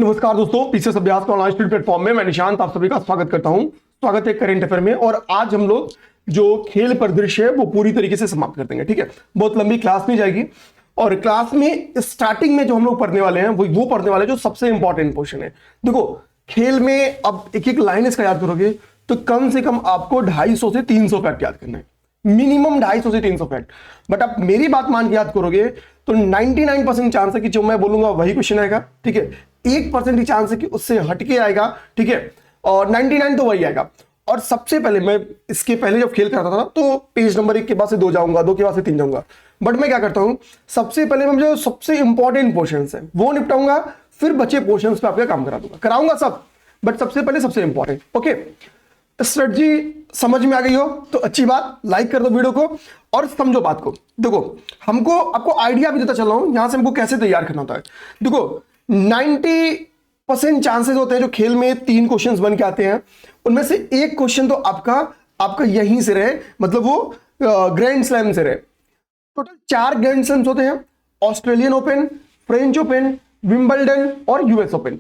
नमस्कार दोस्तों, पीसीएस अभ्यास का ऑनलाइन स्टडी प्लेटफॉर्म में मैं निशांत आप सभी का स्वागत करता हूं। स्वागत है करंट अफेयर में। और आज हम लोग जो खेल परिदृश्य है वो पूरी तरीके से समाप्त कर देंगे। ठीक है, बहुत लंबी क्लास नहीं जाएगी। और क्लास में स्टार्टिंग में जो हम लोग पढ़ने वाले हैं वो पढ़ने वाले जो सबसे इंपॉर्टेंट पोर्शन है। देखो, खेल में अब एक एक लाइन इसका याद करोगे तो कम से कम आपको 250 से 300 फैक्ट याद करना है, मिनिमम 250 से 300 फैक्ट। बट आप मेरी बात मान के याद करोगे तो 99% चांस है कि जो मैं बोलूंगा वही क्वेश्चन आएगा। ठीक है, 1% ही चांस है कि उससे हटके आएगा। ठीक है, और 99 तो वही आएगा। और सबसे पहले मैं इसके पहले जब खेल करता था तो पेज नंबर 1 के बाद से 2 जाऊंगा, 2 के बाद से 3 जाऊंगा। बट मैं क्या करता हूं, सबसे पहले मैं जो सबसे इंपॉर्टेंट पोर्शन है वो निपटाऊंगा, फिर बचे पोर्शन पे आपका काम कराऊंगा सब, बट सबसे पहले सबसे इंपॉर्टेंट। ओके, स्ट्रेटजी समझ में आ गई हो तो अच्छी बात, लाइक कर दो वीडियो को और समझो बात को। देखो, हमको आपको आइडिया भी देता चल रहा हूं यहां से हमको कैसे तैयार करना होता है। देखो, 90% चांसेस होते हैं जो खेल में 3 क्वेश्चंस बन के आते हैं, उनमें से एक क्वेश्चन तो आपका यहीं से रहे, मतलब वो ग्रैंड स्लैम से रहे। टोटल 4 ग्रैंड स्लैम्स होते हैं, Australian open, French open, Wimbledon और यूएस ओपन।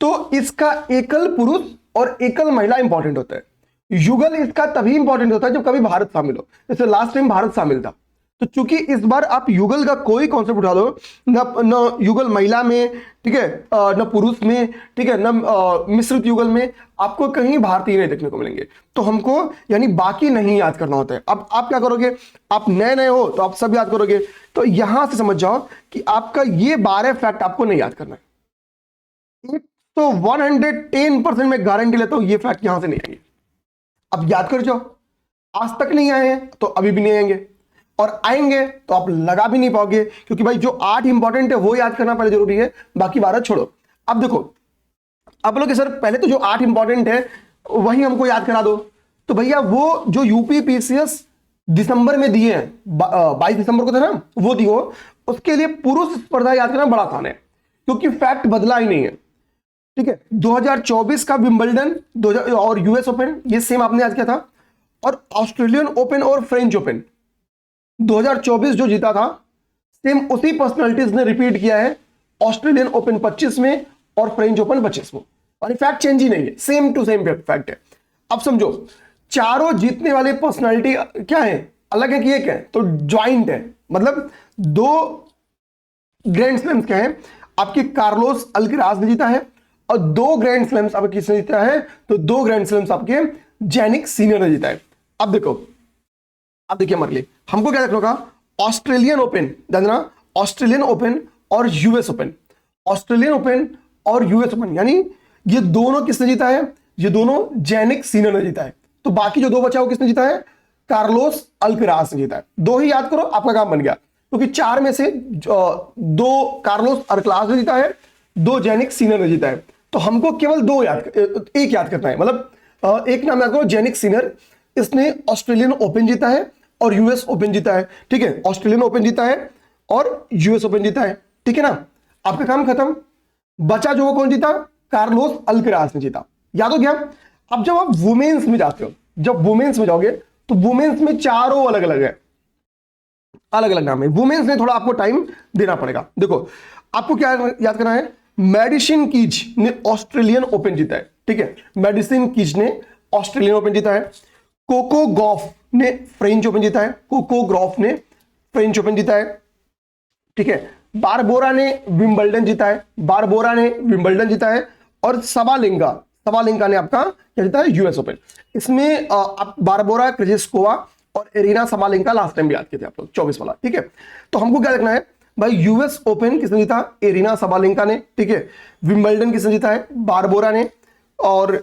तो इसका एकल पुरुष और एकल महिला इंपॉर्टेंट होता है। युगल इसका तभी इंपॉर्टेंट होता है जब कभी भारत शामिल हो, जैसे लास्ट टाइम भारत शामिल था। तो चूंकि इस बार आप युगल का कोई कॉन्सेप्ट उठा दो, न युगल महिला में, ठीक है, न पुरुष में, ठीक है, न मिश्रित युगल में, आपको कहीं भारतीय नहीं देखने को मिलेंगे। तो हमको यानी बाकी नहीं याद करना होता है। अब आप क्या करोगे, आप नए नए हो तो आप सब याद करोगे। तो यहां से समझ जाओ कि आपका ये 12 फैक्ट आपको नहीं याद करना है। तो 110% मैं गारंटी लेता हूं ये फैक्ट यहां से नहीं आएंगे। अब याद कर जाओ, आज तक नहीं आए हैं तो अभी भी नहीं आएंगे, और आएंगे तो आप लगा भी नहीं पाओगे, क्योंकि भाई जो 8 इंपॉर्टेंट है वो याद करना पहले जरूरी है, बाकी 12 छोड़ो। अब देखो, आप लोग सर पहले तो जो 8 इंपॉर्टेंट है वही हमको याद करा दो। तो भैया वो जो यूपी पीसीएस दिसंबर में दिए हैं, 22 दिसंबर को था ना, वो दियो, उसके लिए पुरुष स्पर्धा याद करना बड़ा आसान है, क्योंकि फैक्ट बदला ही नहीं है। ठीक है, 2024 का विंबलडन और यूएस ओपन ये सेम आपने याद किया था, और ऑस्ट्रेलियन ओपन और फ्रेंच ओपन 2024 जो जीता था, सेम उसी पर्सनालिटीज ने रिपीट किया है ऑस्ट्रेलियन ओपन 25 में और फ्रेंच ओपन 25 में, और फैक्ट चेंज ही नहीं है, सेम टू सेम फैक्ट है। अब समझो, चारों जीतने वाले पर्सनालिटी क्या है, अलग है कि एक है, तो ज्वाइंट है। मतलब 2 ग्रैंड स्लैम्स क्या है, आपके कार्लोस अल्कराज ने जीता है, और 2 ग्रैंड स्लैम्स आपके किसने जीता है, तो 2 ग्रैंड स्लैम्स आपके जेनिक सीनियर ने जीता है। अब देखो, अब देखिए हमारे लिए हमको क्या देखना होगा, ऑस्ट्रेलियन ओपन, जानना, ऑस्ट्रेलियन ओपन और यूएस ओपन, ऑस्ट्रेलियन ओपन और यूएस ओपन, यानी ये दोनों किसने जीता है, ये दोनों जेनिक सीनियर ने जीता है। तो बाकी जो 2 बचा वो किसने जीता है, कार्लोस अल्कराज ने जीता है। 2 ही याद करो, आपका काम बन गया, क्योंकि 4 में से 2 कार्लोस अल्कराज ने जीता है, 2 जेनिक सीनियर ने जीता है। तो हमको केवल 1 याद करना है, मतलब एक नाम याद करो, जेनिक सीनियर, इसने ऑस्ट्रेलियन ओपन जीता है और यूएस ओपन जीता है। ठीक है, ऑस्ट्रेलियन ओपन जीता है और यूएस ओपन जीता है। ठीक है ना, आपका काम खत्म। बचा जो वो कौन जीता, कार्लोस अल्कराज ने जीता। याद हो गया। अब जब आप वुमेन्स में जाते हो, जब वुमेन्स में जाओगे तो वुमेन्स में चारों अलग अलग है, अलग अलग नाम है। वुमेन्स में थोड़ा आपको टाइम देना पड़ेगा। देखो, आपको क्या याद करना है, मेडिसिन कीज ने ऑस्ट्रेलियन ओपन जीता है। ठीक है, मेडिसिन कीज ने ऑस्ट्रेलियन ओपन जीता है। कोको गॉफ ने फ्रेंच ओपन जीता है, कोको गॉफ ने फ्रेंच ओपन जीता है। ठीक है, बारबोरा ने विंबलडन जीता है, बारबोरा ने विंबलडन जीता है, और सवालिंका ने आपका क्या जीता है, यूएस ओपन। इसमें आप बारबोरा, क्रिजिस्कोवा और एरिना सवालिंका लास्ट टाइम भी याद किए थे आप लोग, 24 वाला। ठीक है, तो हमको क्या देखना है भाई, यूएस ओपन किसने जीता, एरिना सवालिंका ने। ठीक है, विंबलडन किसने जीता है, बारबोरा ने, और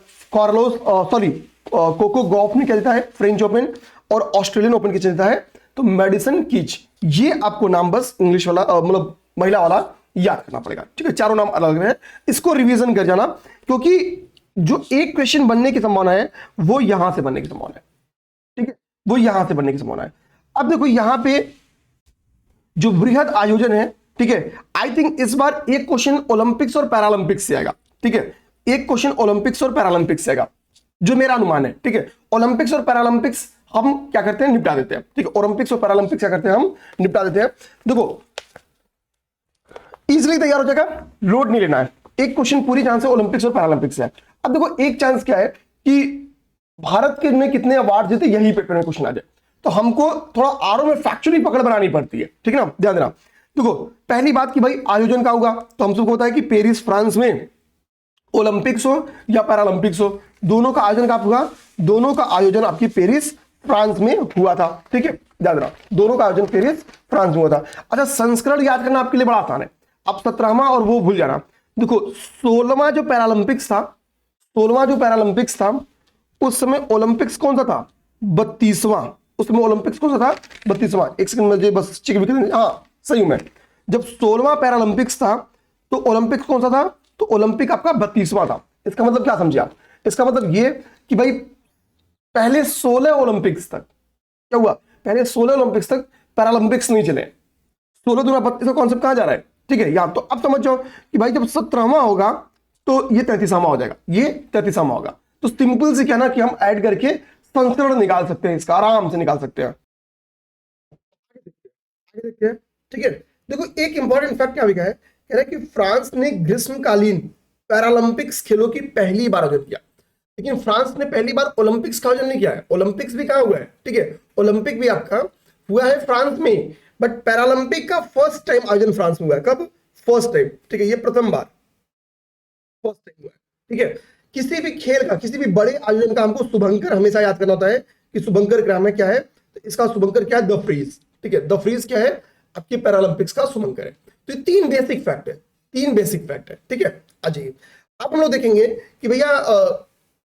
कोको गॉफ ने क्या जीता है, फ्रेंच ओपन, और ऑस्ट्रेलियन ओपन किसने जीता है, तो मेडिसन कीज। ये आपको नाम बस इंग्लिश वाला, मतलब महिला वाला याद करना पड़ेगा। ठीक है, चारों नाम अलग अलग है, इसको रिवीजन कर जाना, क्योंकि जो एक क्वेश्चन बनने की संभावना है वो यहां से बनने की संभावना है। ठीक है, वो यहां से बनने की संभावना है। अब देखो, यहां पे जो बृहद आयोजन है, ठीक है, आई थिंक इस बार एक क्वेश्चन ओलंपिक्स और पैरालंपिक्स से आएगा। ठीक है, एक क्वेश्चन ओलंपिक्स और पैरालंपिक्स से आएगा, जो मेरा अनुमान है। ठीक है, ओलंपिक्स और पैरालंपिक्स हम क्या करते हैं, निपटा देते हैं। ठीक है, ओलंपिक्स और पैरालंपिक्स क्या करते हैं, हम निपटा देते हैं। देखो, इजीली तैयार हो जाएगा, लोड नहीं लेना है। एक क्वेश्चन पूरी चांस है ओलंपिक्स और पैरालंपिक्स है। अब देखो एक चांस क्या है कि भारत के ने कितने अवार्ड जीते यही पेपर में क्वेश्चन आ जाए, तो हमको थोड़ा आरओ में फैक्चुअली पकड़ बनानी पड़ती है, ठीक है ना, ध्यान देना। देखो पहली बात कि भाई आयोजन का होगा, तो हम सबको होता है कि पेरिस फ्रांस में ओलंपिक्स हो या पैरालंपिक्स हो, दोनों का आयोजन कब हुआ, दोनों का आयोजन आपकी पेरिस फ्रांस में हुआ था, ठीक है, ध्यान देना, दोनों का आयोजन पेरिस फ्रांस में हुआ था। अच्छा संस्करण याद करना आपके लिए बड़ा आसान है, अब 17वां और वो भूल जाना। देखो 16वां जो पैरालंपिक्स था, 16वां जो पैरालंपिक्स था उस समय ओलंपिक्स कौन सा था, 32वां, उस समय ओलंपिक्स कौन सा था, 32वां। एक सेकंड मुझे बस चेक भी करें, हाँ सही हूं मैं, जब 16वां पैरालंपिक्स था तो ओलंपिक्स कौन सा था, तो ओलंपिक आपका 32वां था। इसका मतलब क्या समझे आप, इसका मतलब ये कि भाई पहले 16 ओलंपिक्स तक क्या हुआ, पहले 16 ओलंपिक्स तक पैरालंपिक्स नहीं चले, 16 दूना 32 का कॉन्सेप्ट कहां जा रहा है, ठीक है यार। तो अब समझ जाओ कि भाई जब 17वां होगा तो ये 33वां हो जाएगा, ये 33वां होगा। तो सिंपल से क्या ना कि हम ऐड करके संस्करण निकाल सकते हैं, इसका आराम से निकाल सकते हैं। आगे देखते हैं, ठीक है। देखो एक इंपॉर्टेंट फैक्ट क्या है, कह रहा है कि फ्रांस ने ग्रीष्मकालीन पैरालंपिक्स खेलों की पहली बार आयोजित किया, लेकिन फ्रांस ने पहली बार ओलंपिक्स का आयोजन नहीं किया है। ओलंपिक्स भी कहां हुआ है, ठीक है, ओलंपिक भी आपका हुआ है फ्रांस में, बट पैरालंपिक का फर्स्ट टाइम आयोजन फ्रांस में हुआ है। कब, फर्स्ट टाइम, ठीक है, ये प्रथम बार फर्स्ट टाइम हुआ है, ठीक है। किसी भी खेल का, किसी भी बड़े आयोजन का हमको शुभंकर हमेशा याद करना होता है कि शुभंकर ग्राम में क्या है, तो इसका शुभंकर क्या है, द फ्रीज, ठीक है, द फ्रीज क्या है आपके पैरालंपिक्स का शुभंकर है। तो ये तीन बेसिक फैक्ट है, तीन बेसिक फैक्ट है, ठीक है। अजय अब हम लोग देखेंगे कि भैया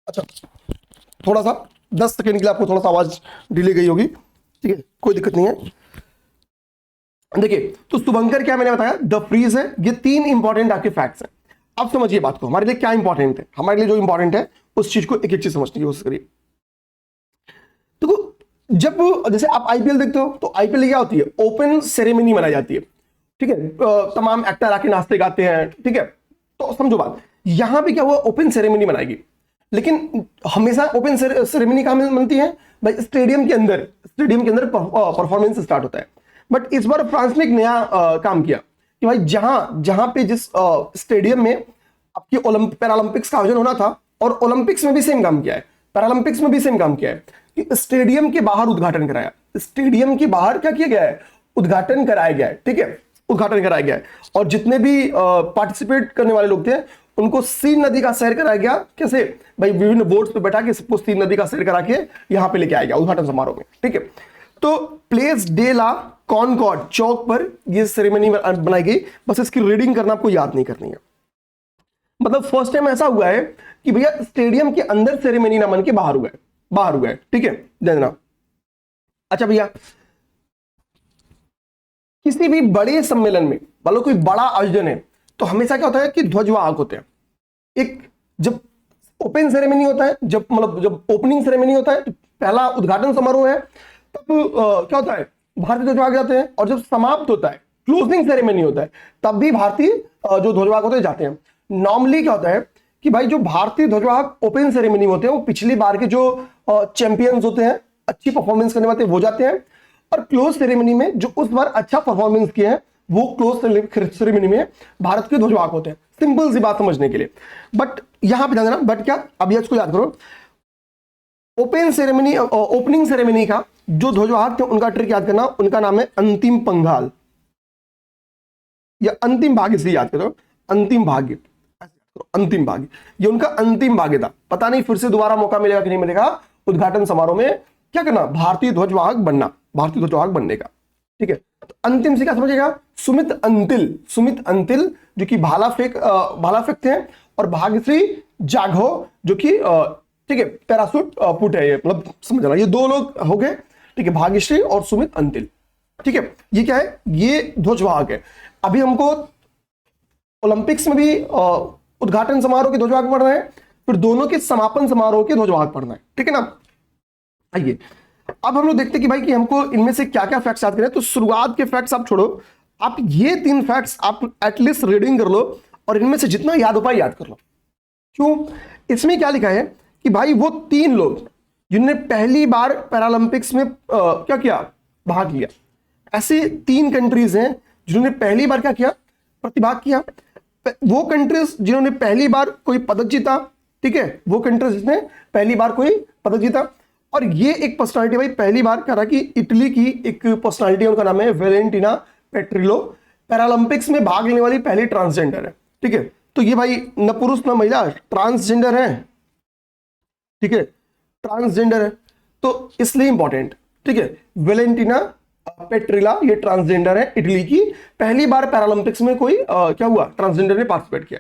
अच्छा थोड़ा सा 10 सेकंड के लिए आपको थोड़ा सा आवाज डिले गई होगी, ठीक है, कोई दिक्कत नहीं है। देखिए तो शुभंकर क्या मैंने बताया, द फ्रीज है, ये तीन इंपॉर्टेंट आपके फैक्ट्स हैं। अब समझिए बात को, हमारे लिए क्या इंपॉर्टेंट है, हमारे लिए जो इंपॉर्टेंट है उस चीज को एक एक चीज समझने की कोशिश करिए। देखो जब जैसे आप आईपीएल देखते हो तो आईपीएल क्या होती है, ओपन सेरेमनी मनाई जाती है, ठीक है, तमाम एक्टर आके नाचते गाते हैं, ठीक है। तो समझो बात, यहां पे क्या हुआ, ओपन सेरेमनी बनाएगी, लेकिन हमेशा ओपन सेरेमनी कहां मनती है भाई, स्टेडियम के अंदर, स्टेडियम के अंदर परफॉर्मेंस स्टार्ट होता है। बट इस बार फ्रांस ने एक नया काम किया कि भाई जहां जहां पे जिस स्टेडियम में आपकी पैरालंपिक्स का आयोजन होना था, और ओलंपिक्स में भी सेम काम किया है, पैरालंपिक्स में भी सेम काम किया है कि स्टेडियम के बाहर उद्घाटन कराया, स्टेडियम के बाहर क्या किया गया है, उद्घाटन कराया गया है, ठीक है, उद्घाटन कराया गया है। और जितने भी पार्टिसिपेट करने वाले लोग थे उनको सीन नदी का सैर कराया गया, कैसे भाई, विभिन्न बोट्स पे बैठा के सबको सीन नदी का सैर करा के यहां पे लेके आया गया उद्घाटन समारोह में, ठीक है। तो प्लेस डे ला कॉनकॉर्ड चौक पर ये सेरेमनी बनाई गई, बस इसकी रीडिंग करना आपको याद नहीं करनी है। मतलब फर्स्ट टाइम ऐसा हुआ है कि भैया स्टेडियम के अंदर सेरेमनी ना मन के बाहर हुआ है, बाहर हुआ है, ठीक है, देना। अच्छा भैया किसी भी बड़े सम्मेलन में, मतलब कोई बड़ा आयोजन है, तो हमेशा क्या होता है कि ध्वजवाहक होते हैं। एक जब ओपन सेरेमनी होता है, जब मतलब जब ओपनिंग सेरेमनी होता है, तो पहला उद्घाटन समारोह है, तब क्या होता है, भारतीय ध्वजवाहक जाते हैं। और जब समाप्त होता है, क्लोजिंग सेरेमनी होता है, तब भी भारतीय जो ध्वजवाहक होते हैं जाते हैं। नॉर्मली क्या होता है कि भाई जो भारतीय ध्वजवाहक ओपन सेरेमनी होते हैं वो पिछली बार के जो चैंपियंस होते हैं, अच्छी परफॉर्मेंस करने वाले वो जाते हैं, और क्लोज सेरेमनी में जो उस बार अच्छा परफॉर्मेंस किए हैं वो क्लोज सेरेमनी में भारत के ध्वजवाहक होते हैं। सिंपल सी बात समझने के लिए, बट यहां पे ध्यान देना, बट क्या, अब इसको याद करो, ओपन सेरेमनी, ओपनिंग सेरेमनी का जो ध्वजवाहक थे उनका ट्रिक याद करना, उनका नाम है अंतिम पंघाल या अंतिम भाग्य से याद करो, अंतिम भाग्य, अंतिम भाग्य, ये उनका अंतिम भाग्य था। पता नहीं फिर से दोबारा मौका मिलेगा कि नहीं मिलेगा उद्घाटन समारोह में क्या करना, भारतीय ध्वजवाहक बनना, भारतीय ध्वजवाहक बनने का, ठीक है। तो अंतिम से क्या समझेगा, सुमित अंतिल, सुमित अंतिल जो कि भाला फेंकते हैं, और भाग्यश्री जाघव जो कि ठीक है पैराशूट पुट है, ये मतलब समझना, ये दो लोग हो गए, ठीक है, भाग्यश्री और सुमित अंतिल, ठीक है। ये क्या है, ये ध्वजवाहक है। अभी हमको ओलंपिक्स में भी उद्घाटन समारोह के ध्वजवाहक पढ़ना है, फिर दोनों के समापन समारोह के ध्वजवाहक पढ़ना है, ठीक है ना। आइए अब हम लोग देखते हैं कि भाई कि हमको इनमें से क्या क्या फैक्ट्स याद करने हैं। तो शुरुआत के फैक्ट्स आप छोड़ो, आप ये तीन फैक्ट्स आप एटलीस्ट रीडिंग कर लो, और इनमें से जितना याद हो पाए याद कर लो। क्यों, इसमें क्या लिखा है कि भाई वो तीन लोग जिन्होंने पहली बार पैरालंपिक्स में क्या किया, भाग लिया, ऐसे तीन कंट्रीज हैं जिन्होंने पहली बार क्या किया, प्रतिभाग किया। वो कंट्रीज जिन्होंने पहली बार कोई पदक जीता, ठीक है, वो कंट्रीज जिसने पहली बार कोई पदक जीता। और ये एक पर्सनालिटी भाई पहली बार कह रहा कि इटली की एक पर्सनालिटी है, उनका नाम है वेलेंटिना पेट्रिलो, पैरालंपिक्स में भाग लेने वाली पहली ट्रांसजेंडर है, ठीक है। तो ये भाई न पुरुष न महिला, ट्रांसजेंडर है, ठीक है, ट्रांसजेंडर है, तो इसलिए इंपॉर्टेंट, ठीक है। वेलेंटिना पेट्रिला ये ट्रांसजेंडर है, इटली की, पहली बार पैरालंपिक्स में कोई क्या हुआ, ट्रांसजेंडर ने पार्टिसिपेट किया।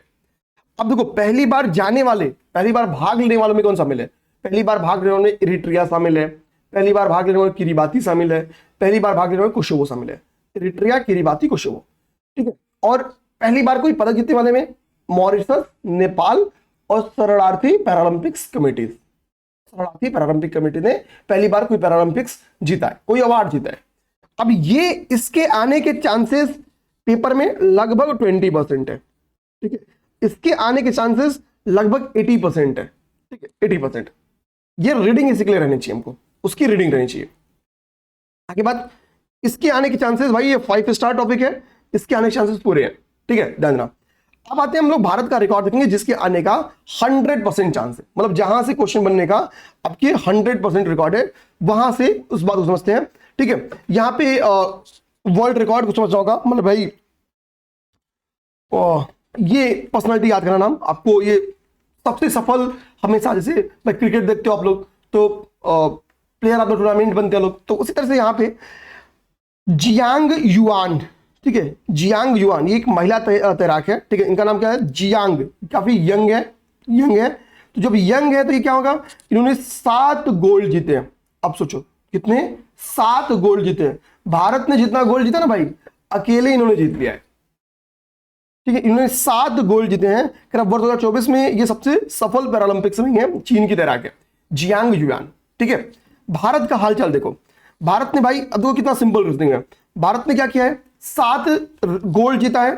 अब देखो पहली बार जाने वाले, पहली बार भाग लेने वालों में कौन शामिल है, पहली बार भाग लेने वालों में इरिट्रिया शामिल है, पहली बार भाग लेने वाले किरीबाती शामिल है, पहली बार भाग लेने वाले कोसोवो शामिल है, इरिट्रिया, किरीबाती, कोसोवो, ठीक है। और पहली बार कोई पदक जीतने वाले में मॉरिशस, नेपाल और शरणार्थी पैरालंपिक्स कमेटी, शरणार्थी पैरालंपिक कमेटी ने पहली बार कोई पैरालंपिक्स जीता है, कोई अवार्ड जीता है। अब ये इसके आने के चांसेस पेपर में लगभग 20% है, ठीक है, इसके आने के चांसेस लगभग 80% है, ठीक है, 80%। ये रीडिंग इसी के लिए रहनी चाहिए, हमको उसकी रीडिंग रहनी चाहिए। आगे बात, इसके आने के चांसेस भाई ये 5 स्टार टॉपिक है, इसके आने के चांसेस पूरे हैं, ठीक है, ध्यान देना। अब आते हैं हम लोग भारत का रिकॉर्ड देखेंगे जिसके आने का 100% चांस है, मतलब जहां से क्वेश्चन बनने का आपके 100% रिकॉर्ड है, वहां से उस बात को समझते हैं, ठीक है। यहां पे वर्ल्ड रिकॉर्ड को समझना होगा, मतलब भाई ये पर्सनालिटी याद करना नाम आपको, ये सबसे सफल हमेशा, जैसे भाई क्रिकेट देखते हो आप लोग तो प्लेयर ऑफ द टूर्नामेंट बनते हैं लोग, तो उसी तरह से यहाँ पे जियांग युआन, ठीक है, जियांग युआन, ये एक महिला तैराक है, ठीक है, इनका नाम क्या है, जियांग, काफी यंग है, यंग है। तो जब यंग है तो ये क्या होगा, इन्होंने 7 गोल्ड जीते हैं। अब सोचो कितने, 7 गोल्ड जीते हैं। भारत ने जितना गोल्ड जीता ना भाई, अकेले इन्होंने जीत लिया है, ठीक है, इन्होंने 7 गोल्ड जीते हैं। वर्ष 2024 में ये सबसे सफल पैरालंपिक्स में है, चीन की तैराक है, जियांग युआन, ठीक है। भारत का हालचाल देखो, भारत ने भाई, अब देखो कितना सिंपल रीजनिंग है, भारत ने क्या किया है, 7 गोल्ड जीता है,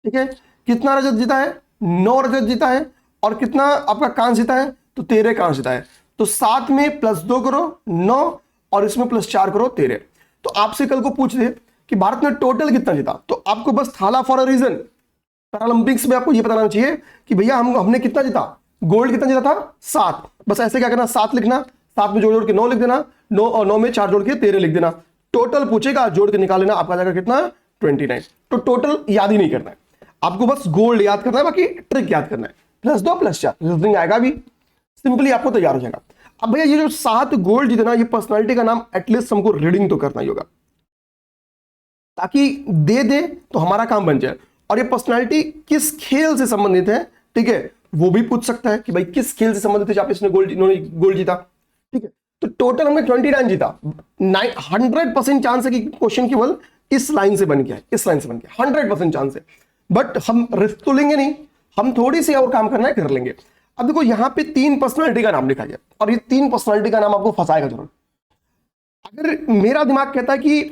ठीक है, कितना रजत जीता है, 9 रजत जीता है, और कितना आपका कांस्य जीता है, तो 13 कांस्य जीता है। तो 7 में +2 करो 9, और इसमें +4 करो 13। तो आपसे कल को पूछ दे कि भारत ने टोटल कितना जीता, तो आपको बस थाला फॉर अ रीजन, पैरालंपिक्स में आपको यह पता होना चाहिए कि भैया हमने कितना जीता, गोल्ड कितना जीता था, 7। बस ऐसे क्या करना, 7 लिखना, 7 में जोड़ के 9 लिख देना, 9 और 9 में 4 जोड़ के 13 लिख देना। टोटल पूछेगा, जोड़ के निकाल लेना, आपका जाएगा कितना, 29। तो टोटल याद ही नहीं करना है आपको, बस गोल्ड याद करना है, बाकी ट्रिक याद करना है, +2 +4 रीजनिंग आएगा भी, सिंपली आपको तैयार हो जाएगा। अब भैया ये जो 7 गोल्ड जीते ना, ये पर्सनालिटी का नाम एटलीस्ट हमको रीडिंग तो करना ही होगा, ताकि दे तो हमारा काम बन जाए। और ये पर्सनालिटी किस खेल से संबंधित है, ठीक है, वो भी पूछ सकता है कि भाई किस खेल से संबंधित है जहां पे इन्होंने गोल्ड जीता, ठीक है। तो टोटल हमने 29 जीता, 100% चांस है कि क्वेश्चन केवल इस लाइन से बन गया है, इस लाइन से बन गया, 100% चांस है। बट हम रिस्क तो लेंगे नहीं, हम थोड़ी सी और काम करना है, कर लेंगे। अब देखो यहाँ पे 3 पर्सनालिटी का नाम लिखा गया, और ये 3 पर्सनालिटी का नाम आपको फंसाएगा जरूर। अगर मेरा दिमाग कहता है कि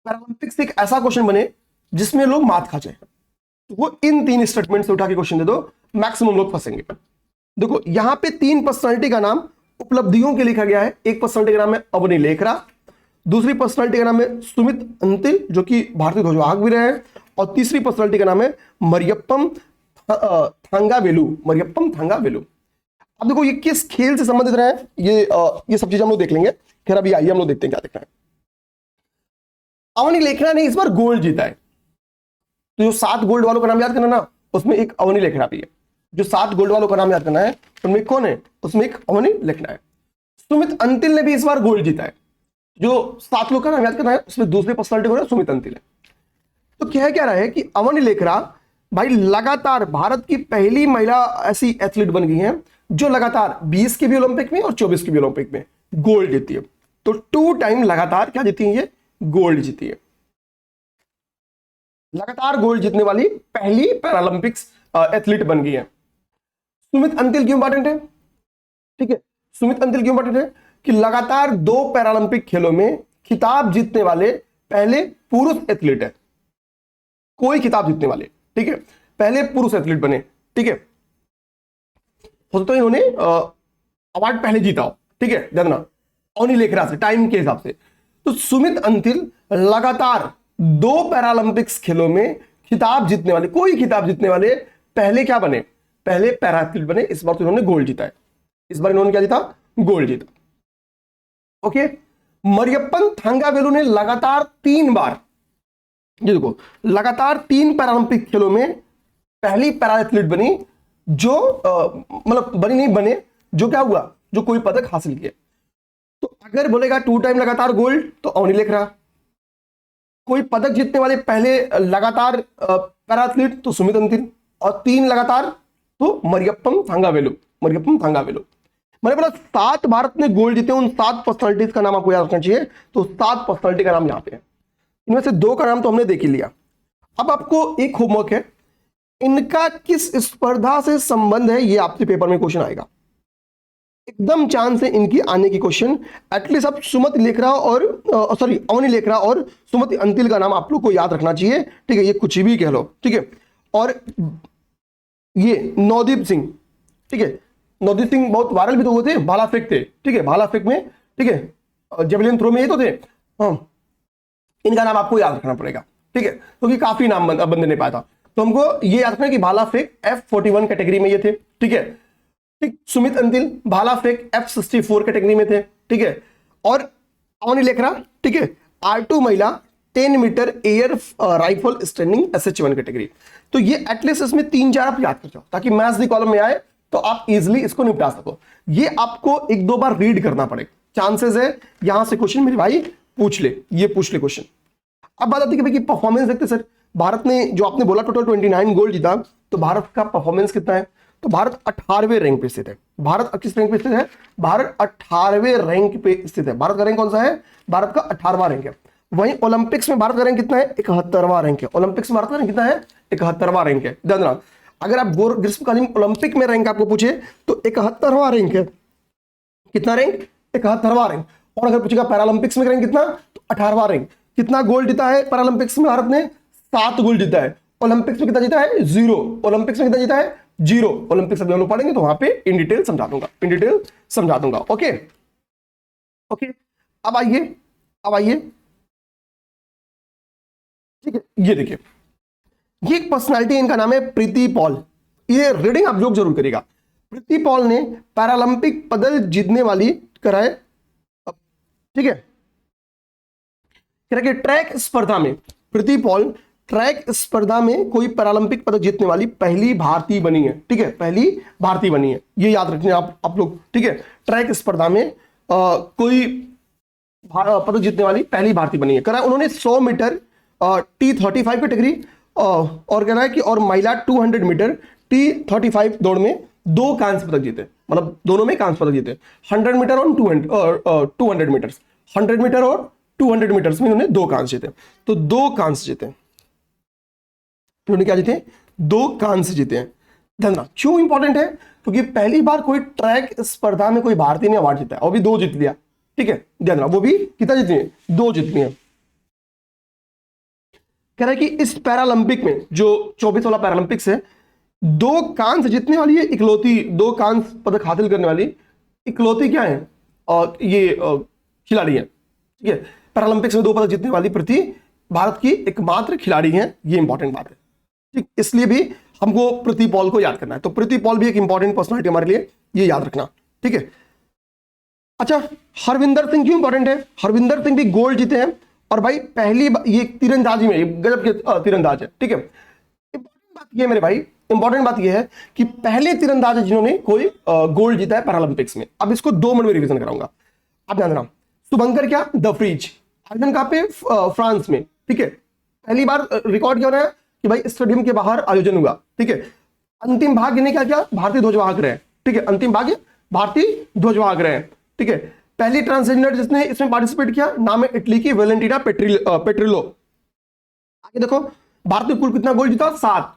पैरालंपिक्स से एक ऐसा क्वेश्चन बने जिसमें लोग मात खा जाए, तो वो इन 3 स्टेटमेंट से उठा के क्वेश्चन दे दो, मैक्सिमम लोग फंसेंगे। देखो यहाँ पे 3 पर्सनालिटी का नाम उपलब्धियों के लिखा गया है। एक पर्सनालिटी का नाम है अवनी लेखरा, दूसरी पर्सनालिटी का नाम है सुमित अंतिल जो कि भारतीय ध्वजवाहक भी रहे हैं, और तीसरी पर्सनालिटी का नाम है मरियप्पम थांगावेलु, मरियप्पम थांगावेलु। अब देखो ये किस खेल से संबंधित रहे हैं, ये सब चीज हम लोग देख लेंगे। खैर अभी आइए हम लोग देखते हैं क्या देखना है। अवनी लेखरा ने इस बार गोल्ड जीता है, तो जो 7 गोल्ड वालों का नाम याद करना ना, उसमें एक अवनी लेखरा भी है। जो 7 गोल्ड वालों का नाम याद करना है उनमें कौन है, उसमें एक अवनी लेखरा है। सुमित अंतिल ने भी इस बार गोल्ड जीता है। जो 7 लोग का नाम याद करना है उसमें दूसरी पर्सनालिटी को सुमित अंतिल है। तो क्या रहा है कि अवनी लेखरा भाई लगातार भारत की पहली महिला ऐसी एथलीट बन गई है जो लगातार 20 के भी ओलंपिक में और 24 के भी ओलंपिक में गोल्ड जीती है। तो 2 टाइम लगातार क्या जीती है, ये गोल्ड जीती है। लगातार गोल्ड जीतने वाली पहली पैरालंपिक्स एथलीट बन गई है। सुमित अंतिल क्यों इंपॉर्टेंट है, ठीक है, सुमित अंतिल क्यों इंपॉर्टेंट है कि लगातार 2 पैरालंपिक खेलों में खिताब जीतने वाले पहले पुरुष एथलीट है, कोई खिताब जीतने वाले, ठीक है, पहले पुरुष एथलीट बने, ठीक है। हो सकता है इन्होंने अवार्ड पहले जीता हो, ठीक है, ध्यान अवनी लेखरा से टाइम के हिसाब से। तो सुमित अंतिल लगातार 2 पैरालंपिक्स खेलों में खिताब जीतने वाले, कोई खिताब जीतने वाले पहले क्या बने, पहले पैरा एथलीट बने। इस बार तो इन्होंने गोल्ड जीता है, इस बार इन्होंने क्या जीता, गोल्ड जीता। ओके, मरियप्पन थंगावेलु ने लगातार 3 बार, ये देखो, लगातार 3 पैरालंपिक खेलों में पहली पैरा एथलीट बनी जो मतलब बनी नहीं, बने जो क्या हुआ, जो कोई पदक हासिल किया। तो अगर बोलेगा 2 टाइम लगातार गोल्ड तो अवनी लेखरा, कोई पदक जीतने वाले पहले लगातार पैरा एथलीट तो सुमित अंतिल, और 3 लगातार तो मरियप्पन थंगावेलु, मरियप्पन थंगावेलु। मैंने बोला 7 भारत ने गोल्ड जीते, उन 7 पर्सनालिटीज का नाम आपको याद रखना चाहिए। तो 7 पर्सनालिटी का नाम यहां पे है, इनमें से 2 का नाम तो हमने देख ही लिया। अब आपको एक होमवर्क है, इनका किस स्पर्धा से संबंध है, ये आपके पेपर में क्वेश्चन आएगा, एकदम चांस है इनकी आने की क्वेश्चन। एटलीस्ट आप सुमति लेखरा और सॉरी अवनी लेखरा और सुमति अंतिल का नाम आप लोग को याद रखना चाहिए, ठीक है, ये कुछ भी कह लो, ठीक है। और ये नवदीप सिंह, ठीक है, नवदीप सिंह बहुत वायरल भी तो हुए थे, भाला फेंक थे, ठीक है, भाला फेंक में, ठीक है, जेवलिन थ्रो में ये तो थे। हाँ, इनका नाम आपको याद रखना पड़ेगा, ठीक है, क्योंकि काफी नाम बंदे नहीं पाया था। तो हमको ये याद रखना है कि भाला फेंक F41 कैटेगरी में ये थे, ठीक है, ठीक। सुमित अंतिल भाला फेंक F64 कैटेगरी में थे, ठीक है। और अवनी लेखरा, ठीक है, R2 महिला 10 metre air rifle standing SH1 category. तो ये एटलीस्ट इसमें 3-4 आप याद कर जाओ, ताकि मैथ्स दी कॉलम में आए तो आप इजिली इसको निपटा सको। ये आपको 1-2 बार रीड करना पड़ेगा, चांसेस है यहां से क्वेश्चन मेरे भाई पूछ ले, ये पूछ ले क्वेश्चन। अब बात आती है कि परफॉर्मेंस देखते सर, भारत ने जो आपने बोला टोटल 29 गोल्ड जीता, तो भारत का परफॉर्मेंस कितना है, तो भारत 18वें रैंक पे स्थित है। भारत किस रैंक पे स्थित है, भारत 18वें रैंक पे स्थित है। भारत का रैंक कौन सा है, भारत का 18वां रैंक है। वहीं ओलंपिक्स में भारत का रैंक कितना है, 71वां रैंक है। ओलंपिक्स में भारत का रैंक कितना है, 71वां रैंक है। ध्यान रखना, अगर आप ग्रीष्मकालीन ओलंपिक में रैंक आपको पूछे तो 71वां रैंक है। कितना रैंक, 71वां रैंक। और अगर पूछेगा पैरालंपिक्स में रैंक कितना, तो 18वां रैंक। कितना गोल्ड जीता है पैरालंपिक्स में भारत ने, 7 गोल्ड जीता है। ओलंपिक्स में कितना जीता है, 0। ओलंपिक्स में कितना जीता है, 0। ओलंपिक्स अभी हम लोग पढ़ेंगे तो वहां पे इन डिटेल समझा दूंगा, इन डिटेल समझा दूंगा। ओके ओके, अब आइए, अब आइए, ठीक है, ये देखिए, ये एक पर्सनालिटी, इनका नाम है प्रीति पॉल। ये रीडिंग आप लोग जरूर करिएगा। प्रीति पॉल ने पैरालंपिक पदक जीतने वाली कराए, ठीक है, ट्रैक स्पर्धा में प्रीति पॉल ट्रैक स्पर्धा में कोई पैरालंपिक पदक जीतने वाली पहली भारतीय बनी है, ठीक है, पहली भारतीय बनी है, ये याद रखने आप लोग, ठीक है। ट्रैक स्पर्धा में कोई पदक जीतने वाली पहली भारतीय बनी है, करा उन्होंने 100 मीटर T35 कैटेगरी और कह रहा है कि और महिला 200 मीटर T35 दौड़ में 2 कांस्य पदक जीते, मतलब दोनों में कांस्य पदक जीते। 100 मीटर और 200 मीटर्स, 100 मीटर और 200 मीटर्स में उन्होंने 2 कांस्य जीते। तो 2 कांस्य जीते, उन्होंने क्या जीते, 2 कांस्य जीते हैं। ध्यान रखना, क्यों इंपॉर्टेंट है, क्योंकि पहली बार कोई ट्रैक स्पर्धा में कोई भारतीय ने अवार्ड जीता है, और भी 2 जीत लिया, ठीक है। ध्यान रखना, वो भी कितना जीती है, 2 जीतनी है। कह रहा है कि इस पैरालंपिक में जो 24 वाला पैरालंपिक्स है, 2 कांस्य जीतने वाली है इकलौती, 2 कांस्य पदक हासिल करने वाली इकलौती क्या है, और ये खिलाड़ी है, ठीक है। पैरालंपिक्स में 2 पदक जीतने वाली प्रति भारत की एकमात्र खिलाड़ी है, ये इंपॉर्टेंट बात है, ठीक। इसलिए भी हमको प्रीति पॉल को याद करना है। तो प्रीति पॉल भी एक इंपॉर्टेंट पर्सनालिटी हमारे लिए, ये याद रखना, ठीक है। अच्छा, हरविंदर सिंह क्यों इंपॉर्टेंट है, हरविंदर सिंह भी गोल्ड जीते हैं, और भाई पहली ये तीरंदाजी में गजब के तीरंदाज है, ठीक है। इंपॉर्टेंट बात ये मेरे भाई, इंपॉर्टेंट बात ये है कि पहले तीरंदाज है जिन्होंने कोई गोल्ड जीता है पैरालंपिक्स में। अब इसको 2 मिनट में रिवीजन कराऊंगा, आप ध्यान देना। शुभंकर क्या, द फ्रीज, आयोजन कहां पे, फ्रांस में, ठीक है। पहली बार रिकॉर्ड क्या हो रहा है कि भाई स्टेडियम के बाहर आयोजन हुआ, ठीक है। अंतिम भाग्य ने क्या किया, भारतीय ध्वजवाहक रहे, ठीक है। अंतिम भाग्य भारतीय ध्वजवाहक रहे, ठीक है। पहली ट्रांसजेंडर जिसने इसमें पार्टिसिपेट किया, नाम है इटली की वेलेंटिना पेट्रिलो। आगे देखो, भारत ने कुल कितना गोल्ड जीता, 7,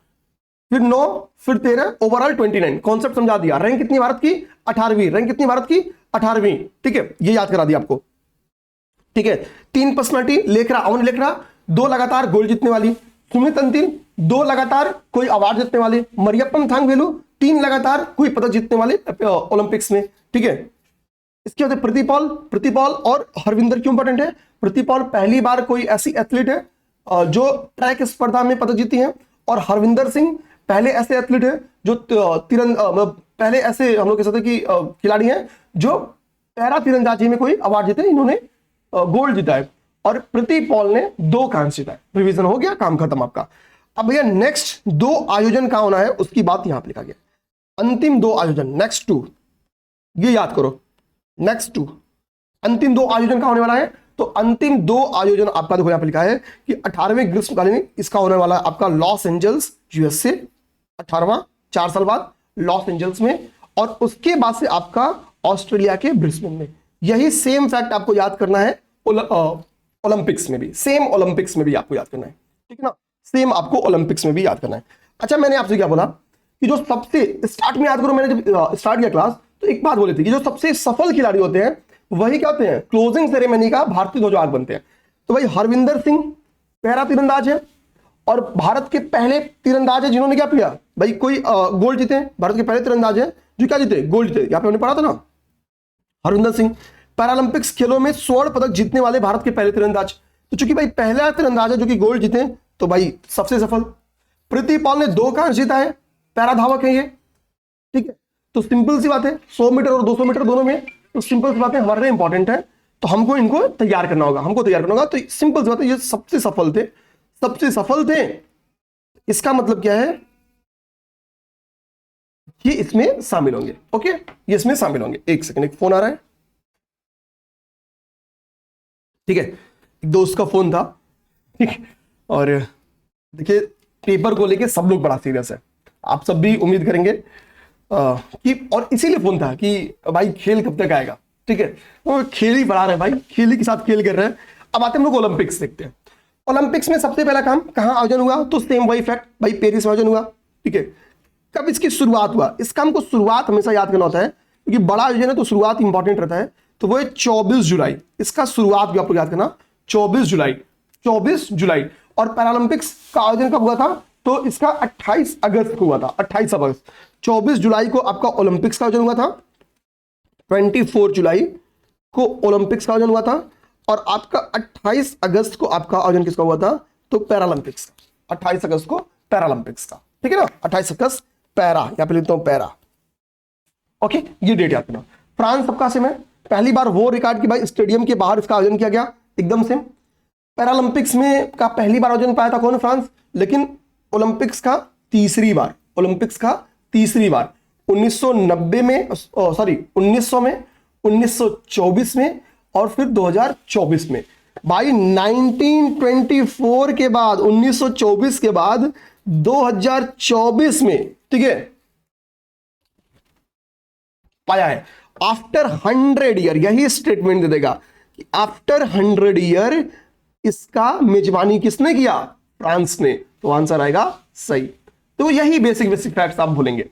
फिर 9, फिर 13, ओवरऑल 29। कॉन्सेप्ट समझा दिया। रैंक कितनी भारत की, 18वीं। रैंक कितनी भारत की, 18वीं, ठीक है, ये याद करा दिया आपको, ठीक है। 3 पर्सनालिटी, लेखरा, अवनी लेखरा 2 लगातार गोल्ड जीतने वाली, सुमित अंतिल 2 लगातार कोई अवार्ड जीतने वाले, मरियप्पन थंगावेलु 3 लगातार कोई पदक जीतने वाले ओलंपिक्स में, ठीक है। इसके बाद प्रीति पॉल और हरविंदर क्यों इंपॉर्टेंट है, प्रीति पॉल पहली बार कोई ऐसी एथलीट है जो ट्रैक स्पर्धा में पदक जीती हैं, और हरविंदर सिंह पहले ऐसे एथलीट है जो पहले ऐसे हम लोग कह सकते हैं कि खिलाड़ी हैं जो पैरा तीरंदाजी में कोई अवार्ड जीते, इन्होंने गोल्ड जीता है। और प्रीति पॉल ने 2 कांस्य जीता है। रिवीजन हो गया, काम खत्म आपका। अब भैया नेक्स्ट 2 आयोजन कहां होना है उसकी बात यहां पर लिखा गया, अंतिम 2 आयोजन, नेक्स्ट 2, ये याद करो, नेक्स्ट 2 अंतिम 2 आयोजन कहां होने वाला है। तो अंतिम 2 आयोजन आपका देखो यहां पर लिखा है कि 18वें ग्रीष्मकालीन इसका होने वाला है आपका लॉस एंजल्स यूएसए, 18वां 4 साल बाद लॉस एंजल्स में, और उसके बाद से आपका ऑस्ट्रेलिया के ब्रिस्बेन में। यही सेम फैक्ट आपको याद करना है ओलंपिक्स में भी, सेम ओलंपिक्स में भी आपको याद करना है, ठीक है ना, सेम आपको ओलंपिक्स में भी याद करना है। अच्छा, मैंने आपसे क्या बोला कि जो सबसे स्टार्ट में याद करो, मैंने जब स्टार्ट किया क्लास तो एक बात बोली थी कि जो सबसे सफल खिलाड़ी होते हैं वही क्या होते हैं, क्लोजिंग सेरेमनी का भारतीय ध्वजवाहक बनते हैं। तो भाई हरविंदर सिंह पैरा तीरंदाज है और भारत के पहले तीरंदाज है जिन्होंने क्या किया भाई, कोई गोल्ड जीते, भारत के पहले तीरंदाज है जो क्या जीते, गोल्ड जीते। यहां पे हमने पढ़ा था ना, हरविंदर सिंह पैरालंपिक्स खेलों में स्वर्ण पदक जीतने वाले भारत के पहले तीरंदाज। तो चूंकि भाई पहला तीरंदाज है जो कि गोल्ड जीते, तो भाई सबसे सफल। प्रीति पॉल ने 2 कांस्य जीता है, पैरा धावक है ये, ठीक है। तो सिंपल सी बात है, 100 मीटर और 200 मीटर दोनों में, तो सिंपल सी बात है हमारे लिए इंपॉर्टेंट है, तो हमको इनको तैयार करना होगा, हमको तैयार करना होगा। तो सिंपल सी बात है, ये सबसे सफल थे, सबसे सफल थे, इसका मतलब क्या है, ये इसमें शामिल होंगे। ओके, ये इसमें शामिल होंगे। एक सेकंड, एक फोन आ रहा है, ठीक है, एक दोस्त का फोन था, ठीक है। और देखिए पेपर को लेके सब लोग बड़ा सीरियस है, आप सब भी उम्मीद करेंगे कि, और इसीलिए फोन था कि भाई खेल कब तक आएगा, ठीक है। तो खेल ही बढ़ा रहे हैं भाई, खेल ही के साथ खेल कर रहे हैं। अब आते हैं हम लोग ओलंपिक्स देखते हैं। ओलंपिक्स में सबसे पहला काम कहां आयोजन हुआ, तो सेम वही फैक्ट भाई, पेरिस में आयोजन हुआ, ठीक है। कब इसकी शुरुआत हुआ, इस काम को शुरुआत हमेशा याद करना होता है क्योंकि बड़ा आयोजन है तो शुरुआत इंपॉर्टेंट रहता है। तो वो है 24 जुलाई, इसका शुरुआत भी आपको याद करना, 24 जुलाई, 24 जुलाई। और पैरालंपिक्स का आयोजन कब हुआ था, तो इसका 28 अगस्त को हुआ था, 28 अगस्त। 24 जुलाई को आपका ओलंपिक्स का आयोजन हुआ था, 24 जुलाई को ओलंपिक्स का आयोजन हुआ था, और आपका 28 अगस्त को आपका आयोजन किसका हुआ था, तो पैरालंपिक्स का, 28 अगस्त को पैरालंपिक्स का, ठीक है ना, 28 अगस्त पैरा, यहां पे लिखता हूं पैरा। ओके, ये डेट याद करना। फ्रांस सबका सेम है, पहली बार वो रिकॉर्ड की भाई स्टेडियम के बाहर इसका आयोजन किया गया, एकदम सेम। पैरालंपिक्स में का पहली बार आयोजन पाया था कौन, फ्रांस, लेकिन ओलंपिक्स का तीसरी बार, ओलंपिक्स का तीसरी बार 1990 में, सॉरी 1900 में, 1924 में, और फिर 2024 में। भाई 1924 के बाद, 1924 के बाद 2024 में, ठीक है, पाया है। आफ्टर 100 ईयर, यही स्टेटमेंट दे देगा कि आफ्टर 100 ईयर इसका मेजबानी किसने किया, फ्रांस ने। तो आंसर आएगा सही। तो यही बेसिक फैक्ट्स आप भूलेंगे,